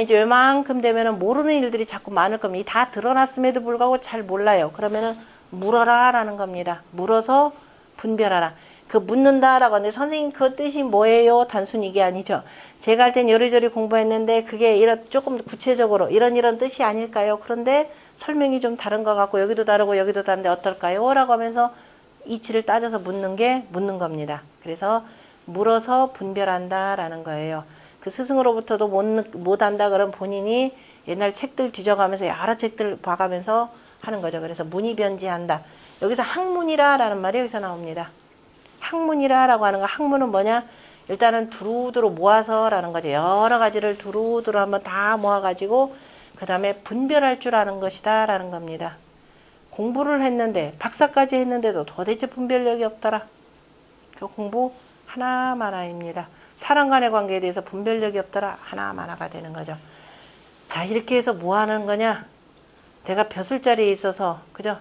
이제 요만큼 되면은 모르는 일들이 자꾸 많을 겁니다. 다 드러났음에도 불구하고 잘 몰라요. 그러면은 물어라 라는 겁니다. 물어서 분별하라. 그 묻는다라고 하는데 선생님 그 뜻이 뭐예요? 단순히 이게 아니죠. 제가 할 땐 요리조리 공부했는데 그게 조금 구체적으로 이런 뜻이 아닐까요? 그런데 설명이 좀 다른 것 같고 여기도 다르고 여기도 다른데 어떨까요? 라고 하면서 이치를 따져서 묻는 겁니다. 그래서 물어서 분별한다라는 거예요. 그 스승으로부터도 못 한다 그러면 본인이 옛날 책들 뒤져가면서 여러 책들 봐가면서 하는 거죠. 그래서 문의변지한다. 여기서 학문이라라는 말이 여기서 나옵니다. 학문이라라고 하는 거, 학문은 뭐냐? 일단은 두루두루 모아서라는 거죠. 여러 가지를 두루두루 한번 다 모아가지고 그 다음에 분별할 줄 아는 것이다 라는 겁니다. 공부를 했는데 박사까지 했는데도 도대체 분별력이 없더라. 그 공부 하나마나입니다. 사람 간의 관계에 대해서 분별력이 없더라. 하나마나가 되는 거죠. 자, 이렇게 해서 뭐 하는 거냐? 내가 벼슬자리에 있어서 그죠?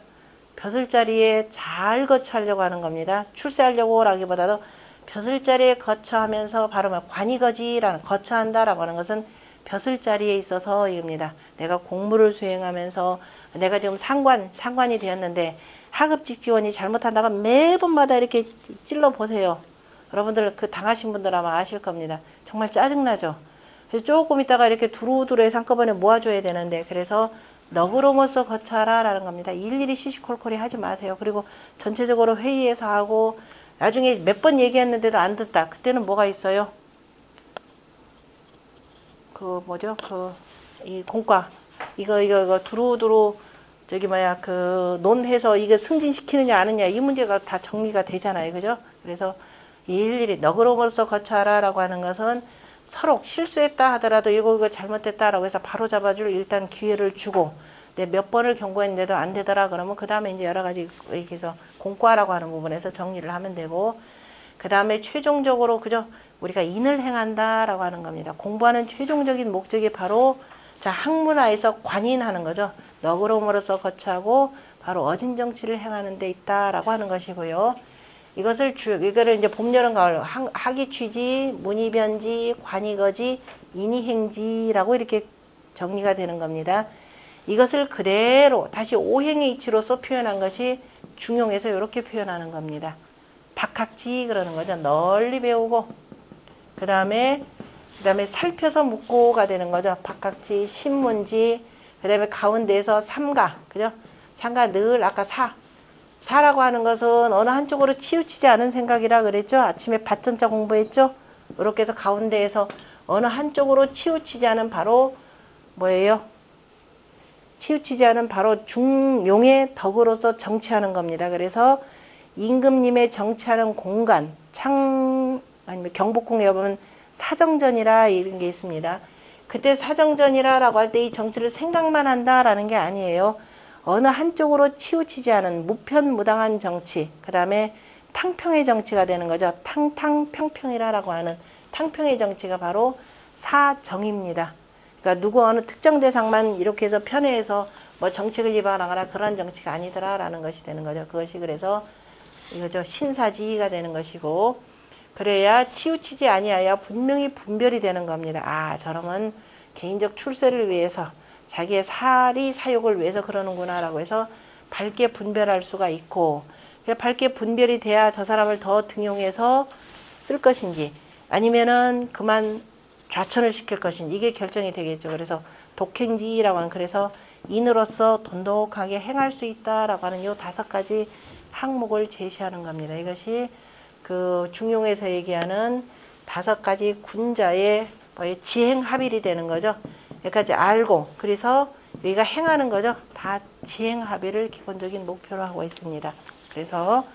벼슬자리에 잘 거처하려고 하는 겁니다. 출세하려고 라기보다도 벼슬자리에 거처하면서 바로 관이거지라는 거처한다라고 하는 것은 벼슬자리에 있어서 입니다. 내가 공무를 수행하면서 내가 지금 상관이 되었는데 하급직 지원이 잘못한다가 매번마다 이렇게 찔러 보세요. 여러분들 그 당하신 분들 아마 아실 겁니다. 정말 짜증나죠. 그래서 조금 있다가 이렇게 두루두루 한꺼번에 모아줘야 되는데 그래서 너그러워서 거쳐라라는 겁니다. 일일이 시시콜콜이 하지 마세요. 그리고 전체적으로 회의에서 하고 나중에 몇 번 얘기했는데도 안 듣다. 그때는 뭐가 있어요? 그 뭐죠? 이 공과 이거 두루두루 논해서 이게 승진시키느냐 아느냐 이 문제가 다 정리가 되잖아요. 그죠? 그래서 일일이 너그러워서 거쳐라라고 하는 것은 서로 실수했다 하더라도 이거 잘못됐다라고 해서 바로 잡아줄 일단 기회를 주고 몇 번을 경고했는데도 안 되더라 그러면 그 다음에 이제 여러 가지 얘기해서 공과라고 하는 부분에서 정리를 하면 되고 그 다음에 최종적으로 그죠? 우리가 인을 행한다라고 하는 겁니다. 공부하는 최종적인 목적이 바로 자 학문화에서 관인하는 거죠. 너그러움으로써 거처하고 바로 어진정치를 행하는 데 있다라고 하는 것이고요. 이거를 이제 봄, 여름, 가을 학이취지, 문의변지, 관이거지, 인이행지라고 이렇게 정리가 되는 겁니다. 이것을 그대로 다시 오행의 이치로서 표현한 것이 중용에서 이렇게 표현하는 겁니다. 박학지 그러는 거죠. 널리 배우고 그 다음에 살펴서 묻고가 되는 거죠. 박학지, 신문지 그 다음에 가운데에서 삼가 그죠? 삼가 늘 아까 사라고 하는 것은 어느 한쪽으로 치우치지 않은 생각이라 그랬죠. 아침에 밭전자 공부했죠. 이렇게 해서 가운데에서 어느 한쪽으로 치우치지 않은 바로 뭐예요? 치우치지 않은 바로 중용의 덕으로서 정치하는 겁니다. 그래서 임금님의 정치하는 공간, 아니면 경복궁에 보면 사정전이라 이런 게 있습니다. 그때 사정전이라고 할 때 이 정치를 생각만 한다라는 게 아니에요. 어느 한쪽으로 치우치지 않은 무편무당한 정치, 그 다음에 탕평의 정치가 되는 거죠. 탕탕평평이라고 하는 탕평의 정치가 바로 사정입니다. 그러니까 어느 특정 대상만 이렇게 해서 편애해서 뭐 정책을 위반하거나 그런 정치가 아니더라라는 것이 되는 거죠. 그것이 그래서 이거죠. 신사지가 되는 것이고 그래야 치우치지 아니하여 분명히 분별이 되는 겁니다. 아, 저놈은 개인적 출세를 위해서 자기의 사욕을 위해서 그러는구나 라고 해서 밝게 분별할 수가 있고, 밝게 분별이 돼야 저 사람을 더 등용해서 쓸 것인지 아니면은 그만 좌천을 시킬 것인지 이게 결정이 되겠죠. 그래서 독행지라고 하는, 그래서 인으로서 돈독하게 행할 수 있다라고 하는 이 5가지 항목을 제시하는 겁니다. 이것이 그 중용에서 얘기하는 5가지 군자의 지행합일이 되는 거죠. 여기까지 알고, 그래서 우리가 행하는 거죠. 다 지행합일을 기본적인 목표로 하고 있습니다. 그래서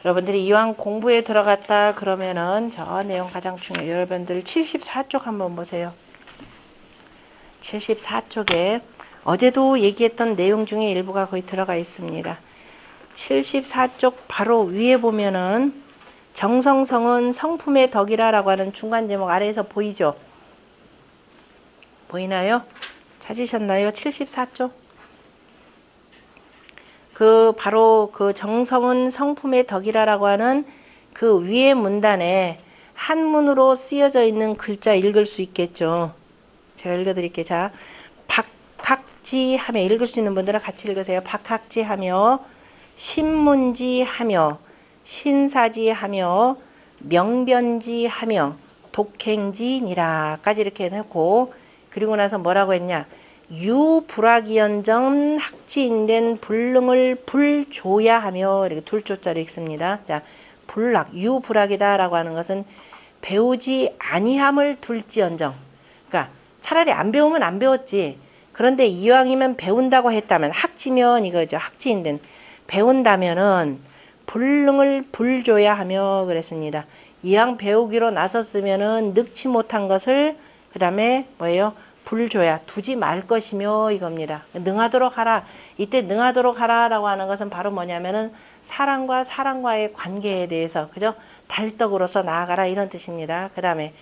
여러분들이 이왕 공부에 들어갔다 그러면은 저 내용 가장 중요해요. 여러분들 74쪽 한번 보세요. 74쪽에 어제도 얘기했던 내용 중에 일부가 거의 들어가 있습니다. 74쪽 바로 위에 보면은 정성성은 성품의 덕이라 라고 하는 중간 제목 아래에서 보이죠? 보이나요? 찾으셨나요? 74쪽. 바로 그 정성은 성품의 덕이라 라고 하는 그 위에 문단에 한문으로 쓰여져 있는 글자 읽을 수 있겠죠? 제가 읽어드릴게요. 자, 박학지하며, 읽을 수 있는 분들은 같이 읽으세요. 박학지하며, 신문지하며, 신사지하며, 명변지하며, 독행지니라까지 이렇게 해놓고, 그리고 나서 뭐라고 했냐? 유불학이연정 학지인된 불능을 불조야 하며, 이렇게 둘조자로 읽습니다. 자, 불학, 유불학이다 라고 하는 것은 배우지 아니함을 둘지언정. 그러니까 차라리 안 배우면 안 배웠지. 그런데 이왕이면 배운다고 했다면, 학지면 이거죠. 학지인된. 배운다면은 불능을 불조야 하며 그랬습니다. 이왕 배우기로 나섰으면은 늙지 못한 것을 그 다음에 뭐예요? 불조야, 두지 말 것이며 이겁니다. 능하도록 하라. 이때 능하도록 하라라고 하는 것은 바로 뭐냐면은 사람과 사람과의 관계에 대해서, 그죠? 달덕으로서 나아가라 이런 뜻입니다. 그 다음에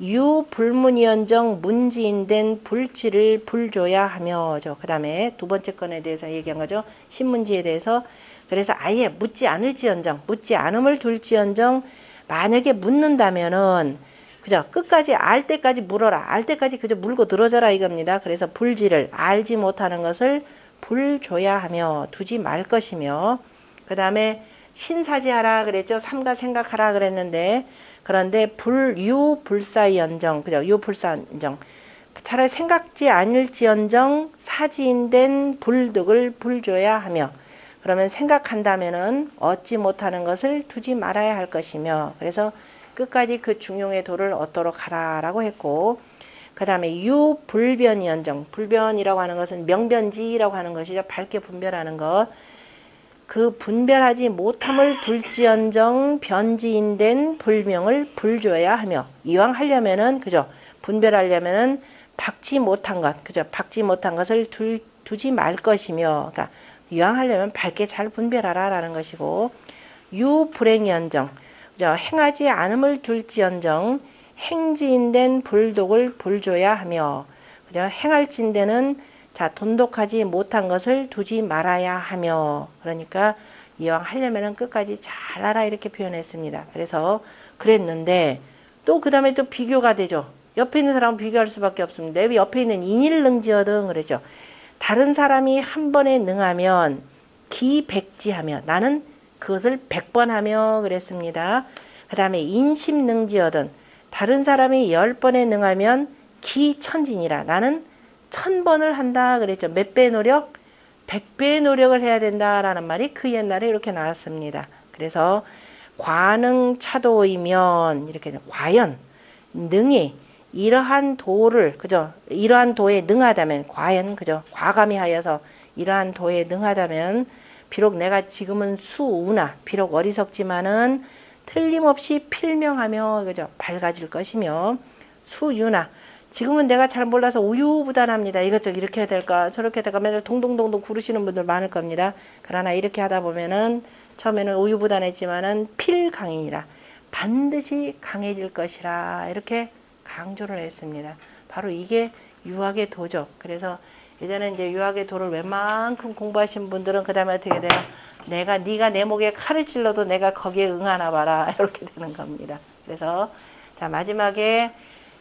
유불문이언정 문지인된 불지를 불조야 하며, 그 다음에 두 번째 건에 대해서 얘기한 거죠. 신문지에 대해서. 그래서 아예 묻지 않을지언정, 묻지 않음을 둘지언정, 만약에 묻는다면은 그죠? 끝까지 알 때까지 물어라. 알 때까지 그저 물고 들어져라 이겁니다. 그래서 불지를, 알지 못하는 것을 불조야 하며 두지 말 것이며, 그 다음에 신사지하라 그랬죠. 삼가 생각하라 그랬는데, 그런데 유불사연정, 그죠? 유불사연정. 차라리 생각지 아닐지언정 사지인된 불득을 불조야 하며, 그러면 생각한다면은 얻지 못하는 것을 두지 말아야 할 것이며, 그래서 끝까지 그 중용의 도를 얻도록 하라라고 했고, 그 다음에 유불변이언정, 불변이라고 하는 것은 명변지라고 하는 것이죠. 밝게 분별하는 것. 그 분별하지 못함을 둘지언정 변지인된 불명을 불조야 하며, 이왕 하려면은 그죠? 분별하려면은 박지 못한 것, 그죠? 박지 못한 것을 두지 말 것이며, 그러니까 이왕 하려면 밝게 잘 분별하라라는 것이고, 유불행이언정, 그죠? 행하지 않음을 둘지언정 행지인된 불독을 불조야 하며, 그죠? 행할진대는 자, 돈독하지 못한 것을 두지 말아야 하며, 그러니까 이왕 하려면은 끝까지 잘 알아 이렇게 표현했습니다. 그래서 그랬는데 또 그 다음에 또 비교가 되죠. 옆에 있는 사람은 비교할 수밖에 없습니다. 내 옆에 있는 인일능지어등 그랬죠. 다른 사람이 한 번에 능하면 기백지하며, 나는 그것을 100번 하며 그랬습니다. 그 다음에 인심능지어든, 다른 사람이 10번에 능하면 기천진이라, 나는 1000번을 한다 그랬죠. 몇 배의 노력? 100배의 노력을 해야 된다라는 말이 그 옛날에 이렇게 나왔습니다. 그래서 과능차도이면, 이렇게 과연 능히 이러한 도를, 그죠? 이러한 도에 능하다면, 과연, 그죠? 과감히 하여서 이러한 도에 능하다면, 비록 내가 지금은 수우나, 비록 어리석지만은 틀림없이 필명하며, 그죠? 밝아질 것이며, 수유나, 지금은 내가 잘 몰라서 우유부단합니다. 이것저것 이렇게 해야 될까, 저렇게 해야 될까, 맨날 동동동동 구르시는 분들 많을 겁니다. 그러나 이렇게 하다 보면은, 처음에는 우유부단했지만은 필강이니라, 반드시 강해질 것이라, 이렇게 강조를 했습니다. 바로 이게 유학의 도죠. 그래서 예전에 이제 유학의 도를 웬만큼 공부하신 분들은 그 다음에 어떻게 돼요? 네가 내 목에 칼을 찔러도 내가 거기에 응하나 봐라. 이렇게 되는 겁니다. 그래서 자, 마지막에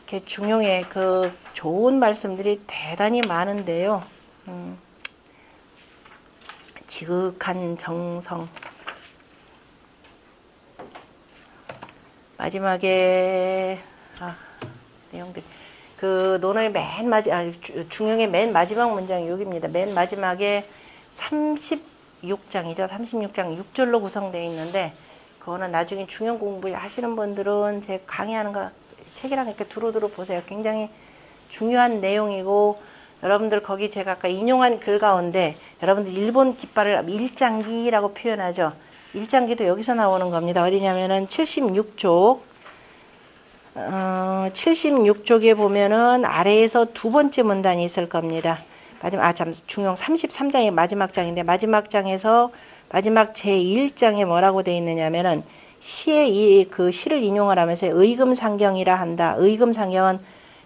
이렇게 중용의 그 좋은 말씀들이 대단히 많은데요. 지극한 정성. 마지막에 내용들 그 논어의 맨 중용의 맨 마지막 문장이 여기입니다. 맨 마지막에 36장이죠. 36장 6절로 구성되어 있는데 그거는 나중에 중용 공부 하시는 분들은 제 강의하는 거 책이랑 이렇게 두루두루 보세요. 굉장히 중요한 내용이고 여러분들 거기 제가 아까 인용한 글 가운데 여러분들 일본 깃발을 일장기라고 표현하죠. 일장기도 여기서 나오는 겁니다. 어디냐면은 76쪽 76쪽에 보면은 아래에서 두 번째 문단이 있을 겁니다. 중용 33장이 마지막 장인데 마지막 장에서 마지막 제1장에 뭐라고 되어 있느냐면은 시의 그 시를 인용을 하면서 의금상경이라 한다. 의금상경은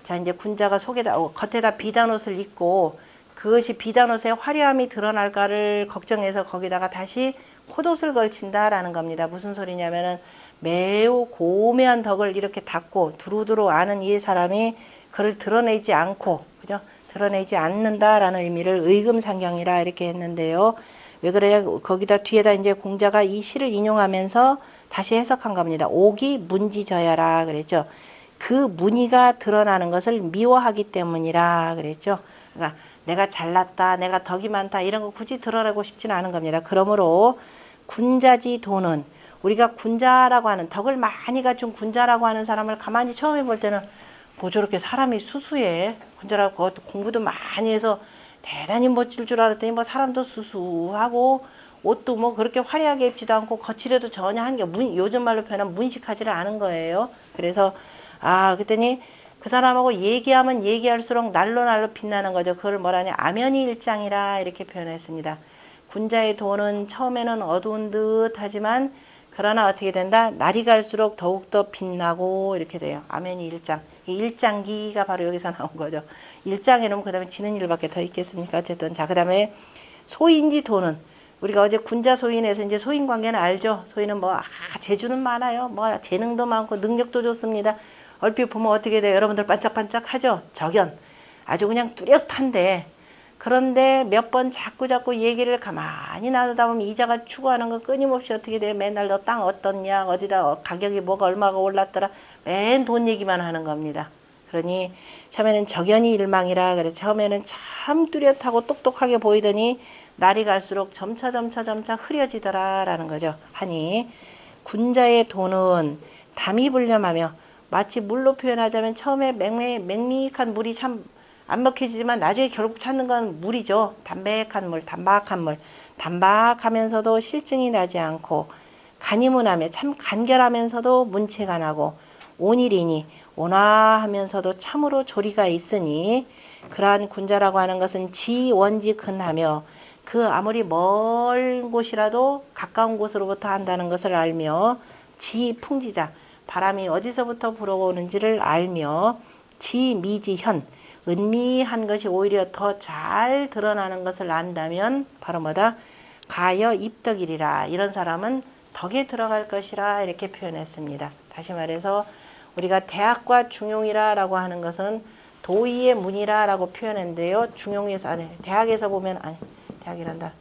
자 이제 군자가 겉에다 비단옷을 입고 그것이 비단옷의 화려함이 드러날까를 걱정해서 거기다가 다시 콧옷을 걸친다라는 겁니다. 무슨 소리냐면은 매우 고매한 덕을 이렇게 닦고 두루두루 아는 이 사람이 그를 드러내지 않고 그죠? 드러내지 않는다라는 의미를 의금상경이라 이렇게 했는데요. 왜 그래요? 거기다 뒤에다 이제 공자가 이 시를 인용하면서 다시 해석한 겁니다. 옥이 문지저야라 그랬죠. 그 문의가 드러나는 것을 미워하기 때문이라 그랬죠. 그러니까 내가 잘났다, 내가 덕이 많다 이런 거 굳이 드러내고 싶지는 않은 겁니다. 그러므로 군자지 도는 우리가 군자라고 하는 덕을 많이 갖춘 군자라고 하는 사람을 가만히 처음에 볼 때는 뭐 저렇게 사람이 수수해 군자라고 공부도 많이 해서 대단히 멋질 줄 알았더니 뭐 사람도 수수하고 옷도 뭐 그렇게 화려하게 입지도 않고 거칠어도 전혀 한 게 요즘 말로 표현하면 문식하지를 않은 거예요. 그래서 그랬더니 그 사람하고 얘기하면 얘기할수록 날로 빛나는 거죠. 그걸 뭐라냐 아면이 일장이라 이렇게 표현했습니다. 군자의 도는 처음에는 어두운 듯 하지만 그러나 어떻게 된다? 날이 갈수록 더욱더 빛나고 이렇게 돼요. 아면이 일장. 이 일장기가 바로 여기서 나온 거죠. 일장이라면 그 다음에 지는 일밖에 더 있겠습니까? 어쨌든 자, 그 다음에 소인지 도는 우리가 어제 군자 소인에서 이제 소인 관계는 알죠. 소인은 뭐 재주는 많아요. 뭐 재능도 많고 능력도 좋습니다. 얼핏 보면 어떻게 돼요? 여러분들 반짝반짝 하죠. 적연 아주 그냥 뚜렷한데 그런데 몇 번 자꾸 얘기를 가만히 나누다 보면 이자가 추구하는 건 끊임없이 어떻게 돼요? 맨날 너 땅 어떻냐? 어디다 가격이 뭐가 얼마가 올랐더라? 맨 돈 얘기만 하는 겁니다. 그러니 처음에는 적연이 일망이라 그래. 처음에는 참 뚜렷하고 똑똑하게 보이더니 날이 갈수록 점차 흐려지더라라는 거죠. 하니 군자의 도는 담이 불렴하며 마치 물로 표현하자면 처음에 맹맹한 물이 참 안 먹혀지지만 나중에 결국 찾는 건 물이죠. 담백한 물, 단박한 물. 단박하면서도 실증이 나지 않고 간이문하며 참 간결하면서도 문체가 나고 온일이니 온화하면서도 참으로 조리가 있으니 그러한 군자라고 하는 것은 지원지근하며 그 아무리 먼 곳이라도 가까운 곳으로부터 한다는 것을 알며 지풍지자 바람이 어디서부터 불어오는지를 알며 지미지현 은미한 것이 오히려 더 잘 드러나는 것을 안다면 바로 뭐다? 가여 입덕이리라. 이런 사람은 덕에 들어갈 것이라 이렇게 표현했습니다. 다시 말해서 우리가 대학과 중용이라고 하는 것은 도의의 문이라고 표현했는데요. 중용에서 대학에서 보면 대학이란다.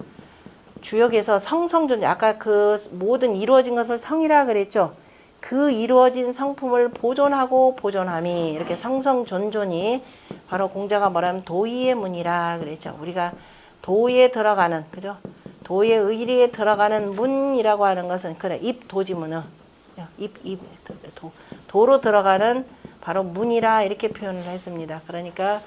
주역에서 성성존재 아까 그 모든 이루어진 것을 성이라 그랬죠. 그 이루어진 성품을 보존하고 보존함이 이렇게 성성존존이 바로 공자가 뭐라면 도의의 문이라 그랬죠. 우리가 도에 들어가는 그죠? 도의 의리에 들어가는 문이라고 하는 것은 그래 입도지문은 도로 들어가는 바로 문이라 이렇게 표현을 했습니다. 그러니까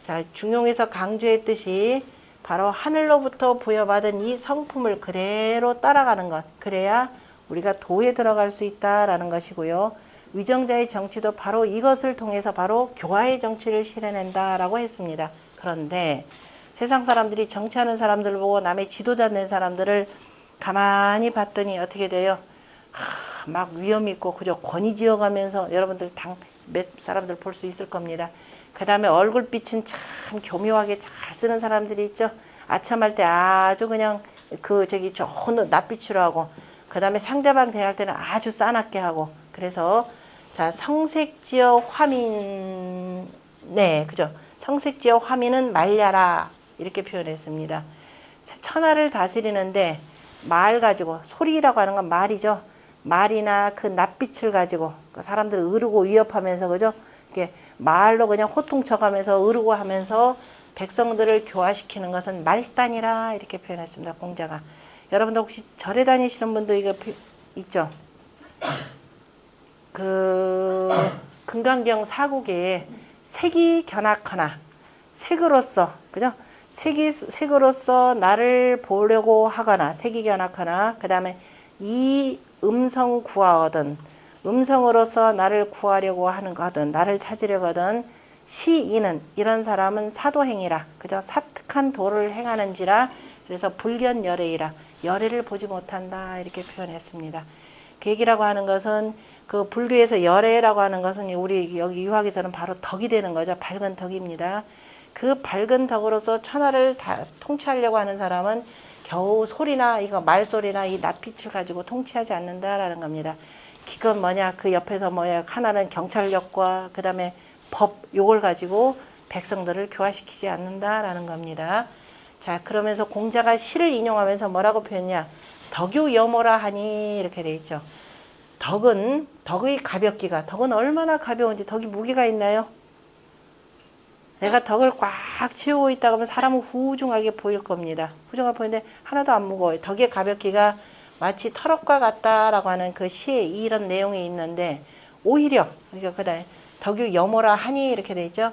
자, 중용에서 강조했듯이 바로 하늘로부터 부여받은 이 성품을 그대로 따라가는 것 그래야 우리가 도에 들어갈 수 있다라는 것이고요. 위정자의 정치도 바로 이것을 통해서 바로 교화의 정치를 실현한다라고 했습니다. 그런데 세상 사람들이 정치하는 사람들 보고 남의 지도자 된 사람들을 가만히 봤더니 어떻게 돼요? 막 위험 있고 그저 권위 지어가면서 여러분들 몇 사람들 볼 수 있을 겁니다. 그 다음에 얼굴빛은 참 교묘하게 잘 쓰는 사람들이 있죠. 아첨할 때 아주 그냥 그 저기 좋은 낯빛으로 하고, 그 다음에 상대방 대할 때는 아주 싸납게 하고. 그래서 자, 성색지어 화민, 네, 그죠? 성색지어 화민은 말려라, 이렇게 표현했습니다. 천하를 다스리는데 말 가지고, 소리라고 하는 건 말이죠. 말이나 그 낯빛을 가지고 사람들을 으르고 위협하면서, 그죠? 이렇게 말로 그냥 호통쳐가면서 으르고 하면서 백성들을 교화시키는 것은 말단이라, 이렇게 표현했습니다. 공자가. 여러분들 혹시 절에 다니시는 분도 이거 있죠? 그 금강경 사국에 색이 견악하나, 색으로서, 그죠? 색으로서 나를 보려고 하거나, 색이 견악하나, 그 다음에 이 음성 구하거든, 음성으로서 나를 구하려고 하는 거든, 나를 찾으려고 하든, 시인은, 이런 사람은 사도행이라, 그죠? 사특한 도를 행하는지라, 그래서 불견열애이라, 열애를 보지 못한다, 이렇게 표현했습니다. 계기라고 하는 것은, 그 불교에서 열애라고 하는 것은 우리 여기 유학에서는 바로 덕이 되는 거죠. 밝은 덕입니다. 그 밝은 덕으로서 천하를 다 통치하려고 하는 사람은 겨우 소리나 이거 말소리나 이 낯빛을 가지고 통치하지 않는다라는 겁니다. 그건 뭐냐, 그 옆에서 뭐야, 하나는 경찰력과 그 다음에 법, 요걸 가지고 백성들을 교화시키지 않는다라는 겁니다. 자, 그러면서 공자가 시를 인용하면서 뭐라고 표현했냐, 덕유여모라 하니, 이렇게 돼 있죠. 덕은, 덕의 가볍기가, 덕은 얼마나 가벼운지, 덕이 무게가 있나요? 내가 덕을 꽉 채우고 있다 그러면 사람은 후중하게 보일 겁니다. 후중하게 보이는데 하나도 안 무거워요. 덕의 가볍기가 마치 털옷과 같다라고 하는 그 시에 이런 내용이 있는데, 오히려, 그러니까 그 다음에 덕유 여모라 하니, 이렇게 돼 있죠.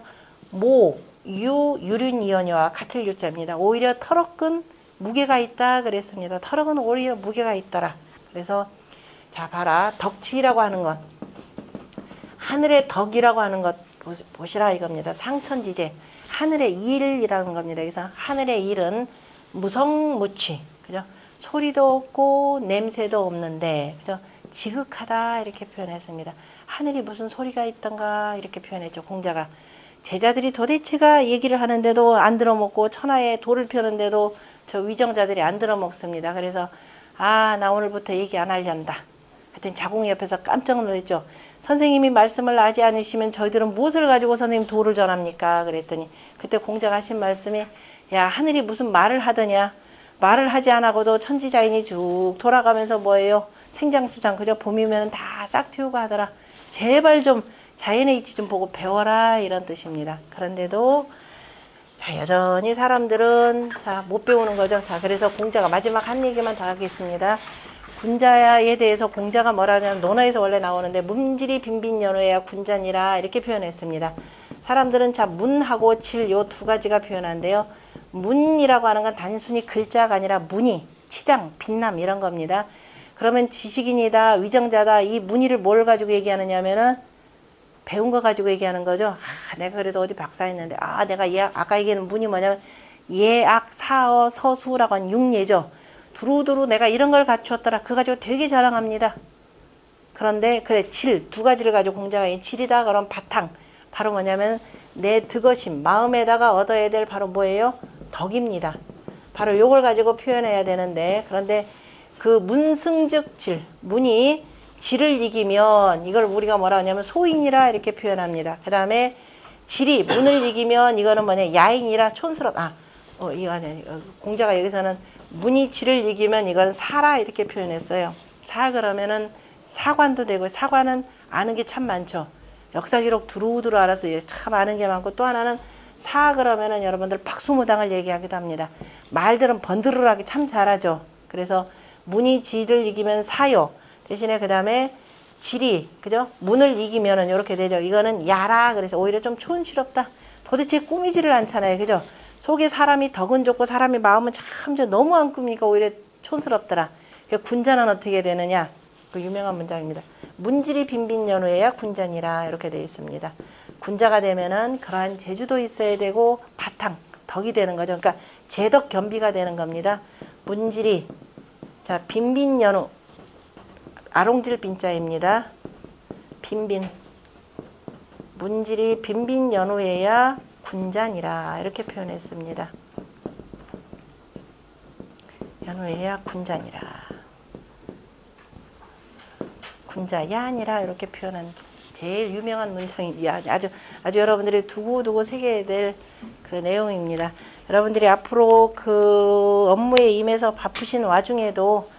모, 유, 유륜이언이와 같을 유자입니다. 오히려 털옷은 무게가 있다 그랬습니다. 털옷은 오히려 무게가 있더라. 그래서 자, 봐라. 덕지라고 하는 것, 하늘의 덕이라고 하는 것 보시라 이겁니다. 상천지제, 하늘의 일이라는 겁니다. 그래서 하늘의 일은 무성무취, 그죠? 소리도 없고 냄새도 없는데, 그죠? 지극하다, 이렇게 표현했습니다. 하늘이 무슨 소리가 있던가, 이렇게 표현했죠. 공자가. 제자들이 도대체가 얘기를 하는데도 안 들어먹고, 천하에 돌을 펴는데도 저 위정자들이 안 들어먹습니다. 그래서 아, 나 오늘부터 얘기 안 하련다. 하여튼 자궁이 옆에서 깜짝 놀랐죠. 선생님이 말씀을 하지 않으시면 저희들은 무엇을 가지고 선생님 도를 전합니까? 그랬더니 그때 공자가 하신 말씀이, 야, 하늘이 무슨 말을 하더냐. 말을 하지 않아고도 천지자인이 쭉 돌아가면서 뭐예요? 생장수장, 그죠? 봄이면 다 싹 틔우고 하더라. 제발 좀 자연의 이치 좀 보고 배워라, 이런 뜻입니다. 그런데도 자, 여전히 사람들은 자, 못 배우는 거죠. 자, 그래서 공자가 마지막 한 얘기만 더 하겠습니다. 군자에 대해서 공자가 뭐라 하냐면, 논어에서 원래 나오는데 문질이 빈빈연호야 군자니라, 이렇게 표현했습니다. 사람들은 자, 문하고 질, 요 두 가지가 표현한데요. 문이라고 하는 건 단순히 글자가 아니라 무늬, 치장, 빛남, 이런 겁니다. 그러면 지식인이다, 위정자다, 이 문의를 뭘 가지고 얘기하느냐면은 배운 거 가지고 얘기하는 거죠. 아, 내가 그래도 어디 박사했는데, 아, 내가 아까 얘기하는 문이 뭐냐면 예악, 사어, 서수라고 하는 육예죠. 두루두루 내가 이런 걸 갖추었더라. 그거 가지고 되게 자랑합니다. 그런데 그래, 질, 두 가지를 가지고 공자가 이 질이다 그럼 바탕, 바로 뭐냐면 내 득어심, 마음에다가 얻어야 될 바로 뭐예요? 덕입니다. 바로 요걸 가지고 표현해야 되는데, 그런데 그 문승즉 질, 문이 질을 이기면 이걸 우리가 뭐라 하냐면 소인이라, 이렇게 표현합니다. 그 다음에 질이 문을 이기면 이거는 뭐냐, 야인이라, 촌스럽, 이거 아니, 공자가 여기서는 문이 질을 이기면 이건 사라, 이렇게 표현했어요. 사 그러면은 사관도 되고, 사관은 아는 게 참 많죠. 역사 기록 두루두루 알아서 참 아는 게 많고, 또 하나는 사 그러면은 여러분들 박수무당을 얘기하기도 합니다. 말들은 번드르르하게 참 잘하죠. 그래서 문이 질을 이기면 사요. 대신에 그 다음에 질이, 그죠? 문을 이기면은 이렇게 되죠. 이거는 야라. 그래서 오히려 좀 촌스럽다. 도대체 꾸미지를 않잖아요. 그죠? 속에 사람이 덕은 좋고 사람이 마음은 참 너무 안 꾸미니까 오히려 촌스럽더라. 군자는 어떻게 되느냐? 그 유명한 문장입니다. 문질이 빈빈연후에야 군자니라, 이렇게 되어 있습니다. 군자가 되면은 그러한 재주도 있어야 되고 바탕, 덕이 되는 거죠. 그러니까 재덕 겸비가 되는 겁니다. 문질이, 자, 빈빈연후, 아롱질 빈자입니다. 빈빈, 문질이 빈빈연후에야 군자니라, 이렇게 표현했습니다. 변호해야 군자니라. 군자야 아니라 이렇게 표현한 제일 유명한 문장입니다. 아주 여러분들이 두고두고 새겨야 될 그 내용입니다. 여러분들이 앞으로 그 업무에 임해서 바쁘신 와중에도